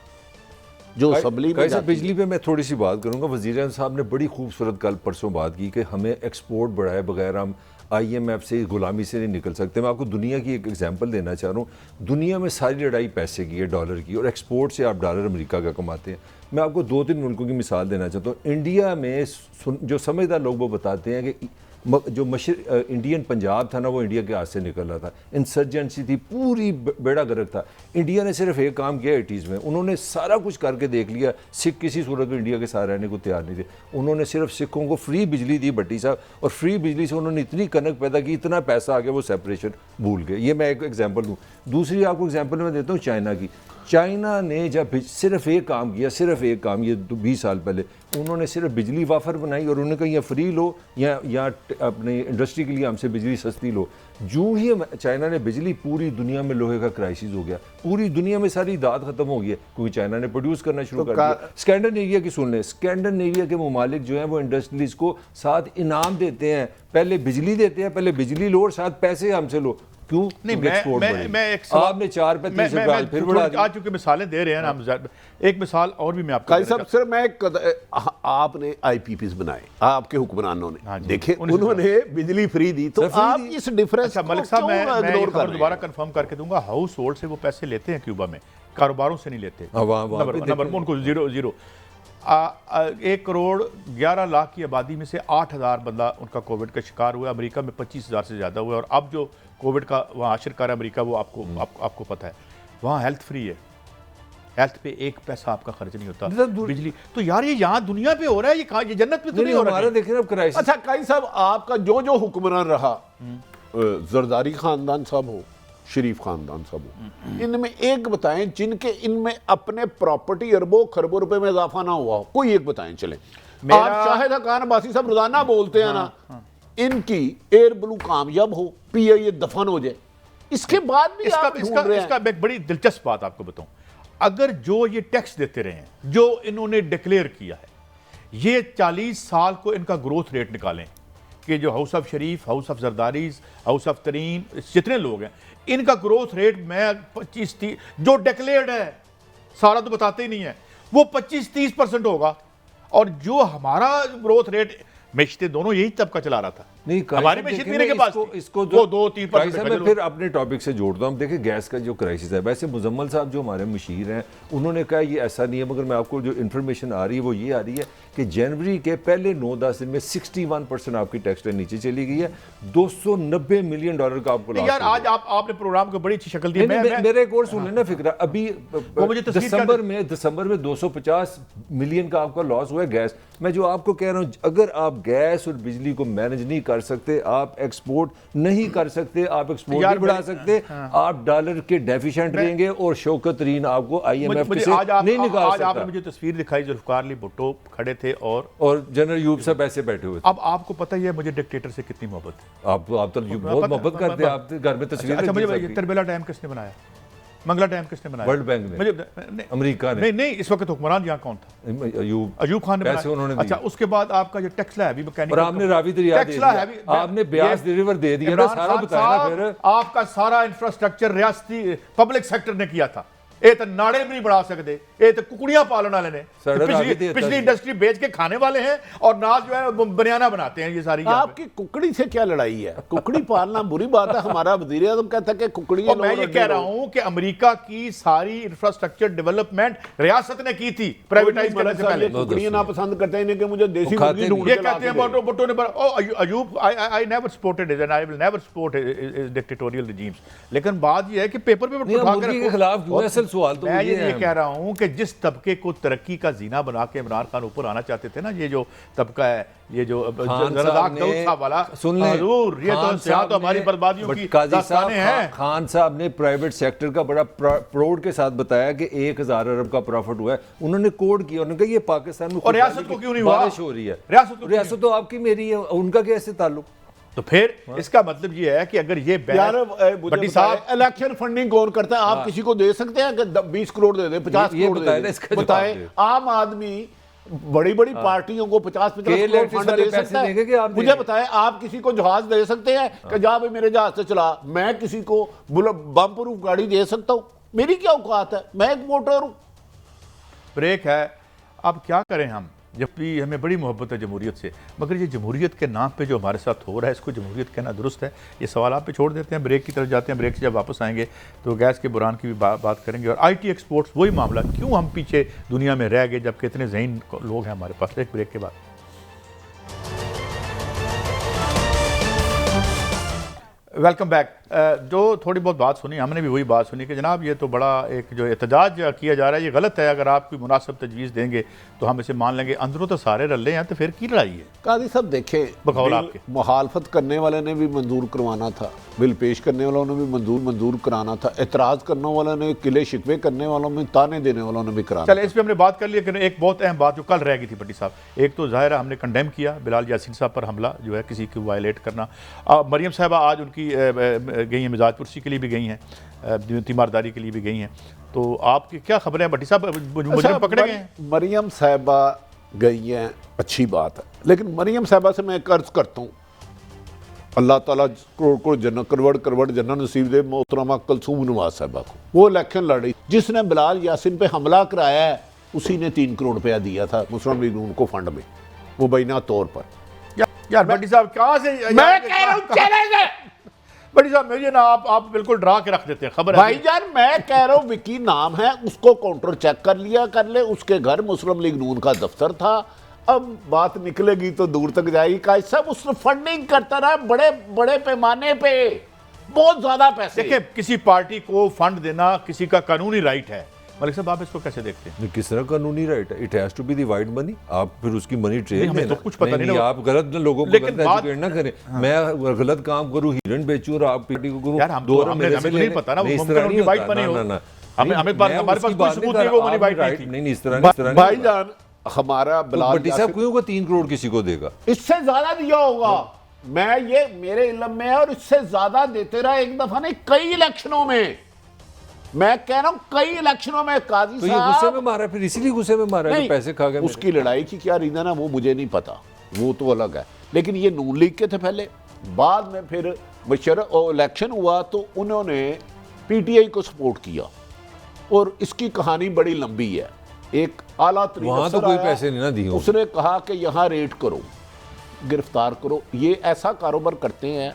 जो असम्बली में। बिजली पे मैं थोड़ी सी बात करूंगा। वज़ीर साहब ने बड़ी खूबसूरत कल परसों बात की कि हमें एक्सपोर्ट बढ़ाए बगैर हम IMF से, गुलामी से नहीं निकल सकते। मैं आपको दुनिया की एक एग्जांपल देना चाह रहा हूँ। दुनिया में सारी लड़ाई पैसे की है, डॉलर की, और एक्सपोर्ट से आप डॉलर अमेरिका का कमाते हैं। मैं आपको 2-3 मुल्कों की मिसाल देना चाहता हूँ। इंडिया में जो समझदार लोग वो बताते हैं कि जो इंडियन पंजाब था ना, वो इंडिया के हाथ से निकल रहा था, इंसर्जेंसी थी, पूरी बेड़ा गर्क था। इंडिया ने सिर्फ एक काम किया 80s में, उन्होंने सारा कुछ करके देख लिया। सिख किसी सूरत में इंडिया के साथ रहने को तैयार नहीं थे। उन्होंने सिर्फ सिखों को फ्री बिजली दी भट्टी साहब, और फ्री बिजली से उन्होंने इतनी कनक पैदा की, इतना पैसा आ गया, वो सेपरेशन भूल गए। ये मैं एक एग्जाम्पल दूँ। दूसरी आपको एग्जाम्पल मैं देता हूँ चाइना की। चाइना ने जब सिर्फ एक काम किया, सिर्फ एक काम, ये 20 साल पहले, उन्होंने सिर्फ बिजली वाफर बनाई और उन्होंने कहा या फ्री लो या अपने इंडस्ट्री के लिए हमसे बिजली सस्ती लो। जो ही चाइना ने बिजली, पूरी दुनिया में लोहे का क्राइसिस हो गया, पूरी दुनिया में सारी दाद खत्म हो गई क्योंकि चाइना ने प्रोड्यूस करना शुरू कर दिया। स्कैंडिनेविया की सुन लें, स्कैंडिनेविया के ममालिक जो हैं वो इंडस्ट्रीज को साथ इनाम देते हैं, पहले बिजली देते हैं, पहले बिजली लो और साथ पैसे हमसे लो। क्यों? नहीं, मैं एक आपने 4 पे 30 रुपए फिर बढ़ा दिया। आज चूंकि मिसालें दे रहे हैं ना, एक मिसाल और भी मैं आपको काजी साहब सर, मैं आपने आईपीपीस बनाए, आपके हुक्मरानों ने देखे, उन्होंने बिजली फ्री दी, तो आप इस डिफरेंस अच्छा मलिक साहब, मैं दोबारा कंफर्म करके दूंगा, हाउस होल्ड से वो पैसे लेते हैं क्यूबा में, कारोबारों से नहीं लेते। नंबर उनको जीरो 1 करोड़ 11 लाख की आबादी में से 8,000 बंदा उनका कोविड का शिकार हुआ। अमेरिका में 25,000 से ज़्यादा हुआ। और अब जो कोविड का वहाँ आशिरकार है अमेरिका, वो आपको पता है वहाँ हेल्थ फ्री है, हेल्थ पे 1 पैसा आपका खर्च नहीं होता। बिजली तो यार ये यहाँ दुनिया पे हो रहा है, ये कहाँ, ये जन्नत पे तो नहीं हो रहा है। देखें अब क्राइसिस। अच्छा काजी साहब, आपका जो हुक्मरान रहा, जरदारी खानदान साहब हो, शरीफ खानदान साहब हो, इनमें एक बताएं जिनके इनमें अपने प्रॉपर्टी अरबों खरबों रुपए में इजाफा ना हुआ हो, कोई एक बताएं। चले आप शाहिद हकान अब्बासी साहब रोजाना बोलते हैं ना, इनकी एयर ब्लू कामयाब हो, पीआईए दफन हो जाए, इसके बाद भी आप ढूंढ रहे हैं। इसका एक बड़ी दिलचस्प बात आपको बताऊं, अगर जो ये टैक्स देते रहे हैं, जो इन्होंने डिक्लेयर किया है, ये 40 साल को इनका ग्रोथ रेट निकालें कि जो house of Sharif, house of Zardaris, house of Tareen, जितने लोग हैं, इनका ग्रोथ रेट मैं 25-30 जो डिक्लेयर्ड है, सारा तो बताते ही नहीं है, वो 25-30% होगा। और जो हमारा ग्रोथ रेट, मेशते दोनों यही तबका चला रहा था, नहीं हमारे मेशत पीने के पास इसको वो 2-3%। मैं फिर अपने टॉपिक से जोड़ता हूँ। देखिए गैस का जो क्राइसिस है, वैसे मुजम्मल साहब जो हमारे मुशीर हैं, उन्होंने कहा ये ऐसा नहीं है, मगर मैं आपको जो इन्फॉर्मेशन आ रही है वो ये आ रही है कि जनवरी के पहले 9-10 दिन में 61% आपकी टैक्स रेट नीचे चली गई है। $290 मिलियन का आपको यार आज आपने प्रोग्राम को बड़ी अच्छी शक्ल दी। मेरे एक और सुन लेना फिक्रा, अभी दिसंबर में 250 मिलियन का आपका लॉस हुआ है गैस। मैं जो आपको कह रहा हूँ, अगर आप गैस और बिजली को मैनेज नहीं कर सकते, आप एक्सपोर्ट नहीं कर सकते, आप एक्सपोर्ट नहीं बढ़ा सकते, आप डॉलर के डेफिशिएंट रहेंगे और शौकत तरीन आपको IMF से नहीं निकाल सकता। आपने मुझे तस्वीर दिखाई, जुल्फकार अली भुट्टो खड़े थे और जनरल यूब साहब ऐसे बैठे हुए थे। अब आपको पता ही है मुझे डिक्टेटर से कितनी मोहब्बत है। आप तो बहुत मोहब्बत करते हैं, आप घर में तस्वीर। अच्छा मुझे तरबेला डैम किसने बनाया, मंगला डैम किसने बनाया? वर्ल्ड बैंक ने, अमेरिका ने। नहीं, इस वक्त हुक्मरान यहाँ कौन था? अयूब खान ने पैसे उन्होंने दिए। अच्छा, उसके बाद आपका जो टेक्सला है, और आपने रावी दरिया दे दिया, आपने ब्याज रिवर दे दिया ना, सारा बताया ना। फिर आपका सारा इंफ्रास्ट्रक्चर रियासती पब्लिक सेक्टर ने किया था। ये तो नाड़े भी नहीं बढ़ा सकते, ये तो कुकड़ियां पालन वाले ने, पिछली इंडस्ट्री बेच के खाने वाले हैं और ना जो है बनियाना बनाते हैं। ये सारी आपकी कुकड़ी से क्या लड़ाई है? कुकड़ी पालना बुरी बात है, हमारा वज़ीर आज़म कहता है कि कुकड़ी। मैं ये कह रहा हूं कि अमेरिका की सारी इंफ्रास्ट्रक्चर डेवलपमेंट रियासत ने की थी, प्राइवेटाइज करने से पहले। कुकड़ियां ना पसंद करते हैं कि मुझे देसी मुर्गी ढूंढ के कहते हैं भुट्टो ने। Ayub, I never supported it and I will never support dictatorial regimes. लेकिन बात ये है कि पेपर पे उठा के खिलाफ सवाल तो मैं ये कह रहा हूं कि जिस तबके को तरक्की का जीना बना के इमरान खान ऊपर आना चाहते थे ना, ये जो तबका है, ये जो वाला, सुन ले, ये तो हमारी बर्बादियों की दास्तानें हैं। खान साहब ने प्राइवेट सेक्टर का बड़ा प्राउड के साथ बताया कि 1,000 अरब का प्रॉफिट हुआ है। उन्होंने कोड किया, उन्होंने कहा ये पाकिस्तान में रियासत को क्यों नहीं हुआ? बारिश हो रही है, रियासत तो आपकी मेरी है, उनका कैसे ताल्लुक? तो फिर इसका मतलब ये है कि अगर ये बड़ी साहब इलेक्शन फंडिंग कौन करता है? आप किसी को दे सकते हैं कि 20 करोड़ दे दे, 50 करोड़ दे दे? बताएं, आम आदमी बड़ी बड़ी पार्टियों को 50-50 करोड़ फंड दे सकता है? मुझे बताएं, आप किसी को जहाज दे सकते हैं कि जा भाई मेरे जहाज से चला? मैं किसी को बम प्रूफ गाड़ी दे सकता हूं? मेरी क्या औकात है? मैं एक वोटर हूं। ब्रेक है, अब क्या करें हम, जब भी हमें बड़ी मोहब्बत है जमहूरियत से, मगर ये जमहूरियत के नाम पे जो हमारे साथ हो रहा है, इसको जमहूरियत कहना दुरुस्त है? ये सवाल आप पे छोड़ देते हैं, ब्रेक की तरफ जाते हैं। ब्रेक से जब वापस आएंगे तो गैस के बुरान की भी बात करेंगे, और IT एक्सपोर्ट्स, वही मामला, क्यों हम पीछे दुनिया में रह गए जबकि इतने ज़हीन लोग हैं हमारे पास। एक ब्रेक के बाद वेलकम बैक। जो थोड़ी बहुत बात सुनी, हमने भी वही बात सुनी कि जनाब ये तो बड़ा एक जो एहतजाज किया जा रहा है ये गलत है, अगर आप कोई मुनासिब तजवीज़ देंगे तो हम इसे मान लेंगे, अंदरों तो सारे रल्ले हैं, तो फिर की लड़ाई है? काजी साहब देखें, बकौल आपके मुखालफत करने वाले ने भी मंजूर करवाना था, बिल पेश करने वालों ने भी मंजूर कराना था, एतराज़ करने वालों ने, किले शिकवे करने वालों में, ताने देने वालों ने भी कराना। चले, इस पर हमने बात कर ली, लेकिन एक बहुत अहम बात जो कल रह गई थी भट्टी साहब, एक तो ज़ाहिर है हमने कंडेम किया बिलाल यासीन साहब पर हमला जो है किसी को वायलेट करना। मरियम साहबा आज उनकी गई हैं, मिजाज पुरसी के लिए भी गई हैं, तीमारदारी के लिए भी गई हैं, तो आपकी क्या खबरें हैं भट्टी साहब, मुजरिम पकड़े गए हैं? मरियम साहबा गई हैं, अच्छी बात है, लेकिन मरियम साहबा से मैं कर्ज करता हूँ, अल्लाह ताला को जन्नत करवड़ जन्नत नसीब दे मोहतरमा कुलसूम नवाज साहबा को। वो इलेक्शन लड़ी, जिसने बिलाल यासिन पे हमला कराया है उसी ने 3 करोड़ रुपया दिया था मुस्लिम लीग नून को फंड में, मुबैना तौर पर। यार भट्टी साहब कहाँ से मैं कह रहा हूँ चलेंगे भट्टी साहब, मुझे ना आप बिल्कुल डरा के रख देते हैं खबर। भाईजान मैं कह रहा हूँ विकी नाम है, उसको काउंटर चेक कर लिया कर ले, उसके घर मुस्लिम लीग नून का दफ्तर था, अब बात निकलेगी तो दूर तक जाएगी। का सब उसने फंडिंग करता रहा बड़े बड़े पैमाने पे, बहुत ज्यादा पैसे। देखिए, किसी पार्टी को फंड देना किसी का कानूनी राइट है, मलिक साहब आप इसको कैसे देखते हैं? किस तरह कानूनी राइट है? It has to be the wide money. आप फिर उसकी मनी ट्रेन हमें तो कुछ पता नहीं, आप गलत लोगों को गलत एजुकेट ना करें। मैं गलत काम करूं, हिरन बेचूं और आप पीटी को करूं, यार हम तो हमें तो नहीं पता ना, वो उनकी वाइट मनी हो, हमें हमारे पास कोई सबूत नहीं, वो मनी वाइट नहीं, इस तरह भाईजान हमारा बिलाल भट्टी साहब क्यों 3 करोड़ किसी को देगा? इससे ज्यादा दिया होगा, मैं ये मेरे इल्म में है, और इससे ज्यादा देते रहा, एक दफा नहीं कई इलेक्शनों में, मैं कह रहा हूं कई इलेक्शनों में। काजी तो ये गुस्से में मारा, फिर इसीलिए गुस्से में मारा है, पैसे खा गए। उसकी लड़ाई की क्या रीजन है वो मुझे नहीं पता, वो तो अलग है, लेकिन ये नून लीग के थे पहले, बाद में फिर इलेक्शन हुआ तो उन्होंने पीटीआई को सपोर्ट किया, और इसकी कहानी बड़ी लंबी है। एक आला तरीन वहां तो कोई पैसे नहीं ना दिए, उसने कहा कि यहां रेड करो, गिरफ्तार करो, ये ऐसा कारोबार करते हैं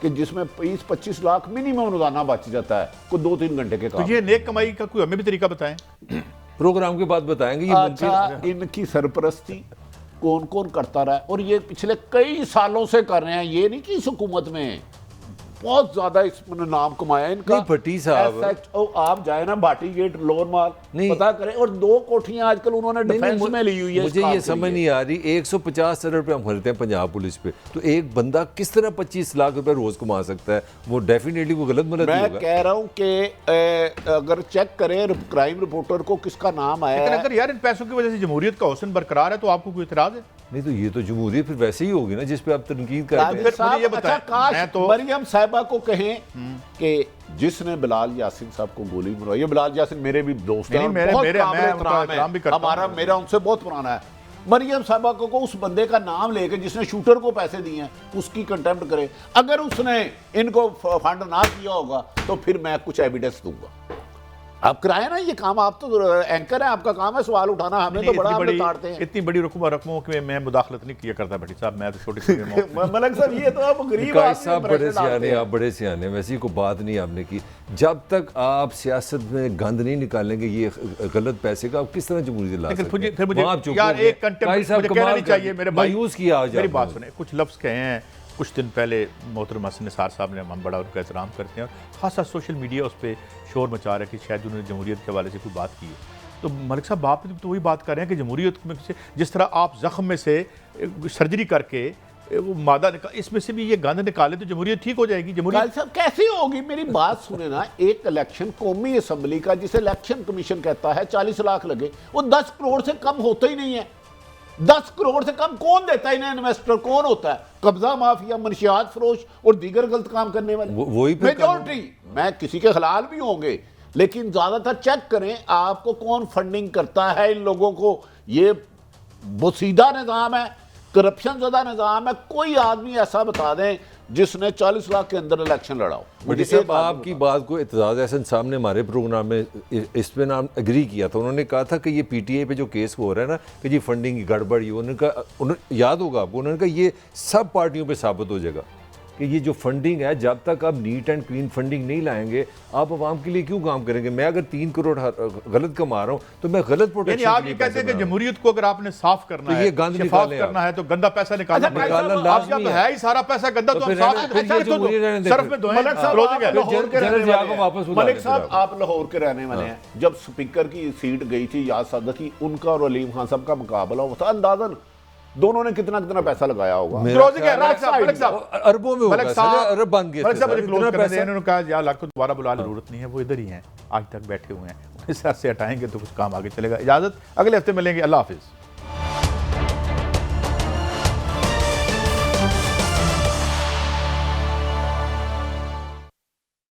कि जिसमें 20-25 लाख मिनिमम रोजाना बच जाता है, कोई 2-3 घंटे के काम। तो ये नेक कमाई का कोई हमें भी तरीका बताएं, प्रोग्राम के बाद बताएंगे। ये अच्छा, इनकी सरपरस्ती कौन कौन करता रहा है, और ये पिछले कई सालों से कर रहे हैं, ये नहीं कि इस हुकूमत में, बहुत ज्यादा इसमें नाम कमाया इनका। नहीं भट्टी साहब, SHO आप जाए ना भाटी गेट लोअर माल पता करें, और 2 कोठियां आजकल उन्होंने डिफेंस में ली हुई है। मुझे ये समझ नहीं आ रही, 150 अरब रुपये हम खरीदते हैं पंजाब पुलिस पे, तो एक बंदा किस तरह 25 लाख रुपए रोज कमा सकता है? वो डेफिनेटली वो गलत मैं कह रहा हूं कि अगर चेक करें क्राइम रिपोर्टर को किसका नाम आया है। अगर यार इन पैसों की वजह से जमहूरियत का हुस्न बरकरार है तो आपको कोई इतराज है? नहीं, तो ये तो जमहूरियत फिर वैसे ही होगी ना जिस पे आप तनकीद करते हैं। मुझे ये बताएं, काश मैं तो मरियम साहिबा को कहें कि जिसने बिलाल यासिन साहब को गोली मरवाई, ये बिलाल यासिन मेरे भी दोस्त हैं, हमारा मेरा उनसे बहुत पुराना है। मरियम साहिबा को उस बंदे का नाम लेके जिसने शूटर को पैसे दिए हैं उसकी कंटेम्प्ट करे। अगर उसने इनको फंड ना किया होगा तो फिर मैं कुछ एविडेंस दूंगा। आप कराए ना ये काम, आप तो एंकर है, आपका काम है सवाल उठाना, हमें तो बड़ा ताड़ते हैं। इतनी बड़ी रकमों में मैं मुदाखलत नहीं किया करता भट्टी साहब, मैं तो छोटी सी मलक साहब ये तो आप गरीब साहब बड़े सियाने, आप बड़े सियाने, वैसी कोई बात नहीं आपने की। जब तक आप सियासत में गंद नहीं निकालेंगे ये गलत पैसे का, आप किस तरह जमहूरियत ला सकते हैं? फिर मुझे यार एक कंटेम्प्ट मुझे कहना नहीं चाहिए मेरे भाई, मायूस किया। मेरी बात सुने, कुछ लफ्ज़ कहे हैं कुछ दिन पहले मोहतरम हसन निसार साहब ने, हम बड़ा उनका एहतराम करते हैं, और खासा सोशल मीडिया उस पर शोर मचा रहा है कि शायद उन्होंने जमहूरियत के हवाले से कोई बात की है। तो मलिक साहब आप तो वही बात कर रहे हैं कि जमहूरियत में से जिस तरह आप ज़ख्म में से सर्जरी करके वो मादा इसमें से भी ये गंद निकाले तो जमहूरियत ठीक हो जाएगी। जमहूरियत साहब कैसी होगी? मेरी बात सुने ना, एक इलेक्शन कौमी असम्बली का जिसे इलेक्शन कमीशन कहता है 40 लाख लगे, वो 10 करोड़ से कम होता ही नहीं है। 10 करोड़ से कम कौन देता है इन्हें? इन्वेस्टर कौन होता है? कब्जा माफिया, मनशियात फरोश और दीगर गलत काम करने वाले, वही मेजॉरिटी। मैं किसी के खिलाफ भी होंगे, लेकिन ज्यादातर चेक करें आपको कौन फंडिंग करता है इन लोगों को। ये बोसीदा निज़ाम है, करप्शन ज़्यादा निज़ाम है। कोई आदमी ऐसा बता दें जिसने 40 लाख के अंदर इलेक्शन लड़ाओ। बड़ी साहब आपकी बात को एतजाज एहसन साहब ने हमारे प्रोग्राम में इस पे नाम एग्री किया था। उन्होंने कहा था कि ये पीटीआई पे जो केस हो रहा है ना कि जी फंडिंग की गड़बड़ी, उन्होंने याद होगा आपको, उन्होंने कहा ये सब पार्टियों पे साबित हो जाएगा। कि ये जो फंडिंग है, जब तक आप नीट एंड क्लीन फंडिंग नहीं लाएंगे, आप आवाम के लिए क्यों काम करेंगे? मैं अगर 3 करोड़ गलत कमा रहा हूँ तो मैं गलत यानी प्रोटेक्शन आप के ये लिए कहते हैं कि पैसे बना रहा हूं। जमहूरियत को अगर आपने साफ करना तो है, ये गंद शफाफ निकालें करना आप। है, तो गंदा पैसा निकालना अच्छा, पड़ेगा। निकालना अब लाजमी जब है। है ही सारा पैसा गंदा, तो तो हम फिर साफ रहने- कर फिर ये अच्छा, जमहूरियत रहने दें। सर्फ में धोएं, मलिक साहब रोजे आप का। लाहौर के रहने जनरल वाले वापस हैं। बुला मलिक लें साहब फिर आप लाहौर के रहने वाले हैं। जब स्पीकर की सीट गई थी याद सादा की, उनका और अलीम खान साहब का मुकाबला हुआ था, अंदाजन दोनों ने कितना कितना पैसा लगाया होगा। मेरा रोजे का ख्याल है राज साहब, मलिक साहब, अरबों में मलिक होगा, साहब, सारे अरब बन गए मलिक थे साहब सर, मुझे क्लोज इतना करने दें। पैसा। इन्होंने कहा यार लाख को दोबारा बुला ले, जरूरत नहीं है, वो इधर ही हैं, आज तक बैठे हुए हैं, इस से हटाएंगे तो कुछ काम आगे चलेगा। इजाजत, अगले हफ्ते मिलेंगे, अल्लाह हाफिज।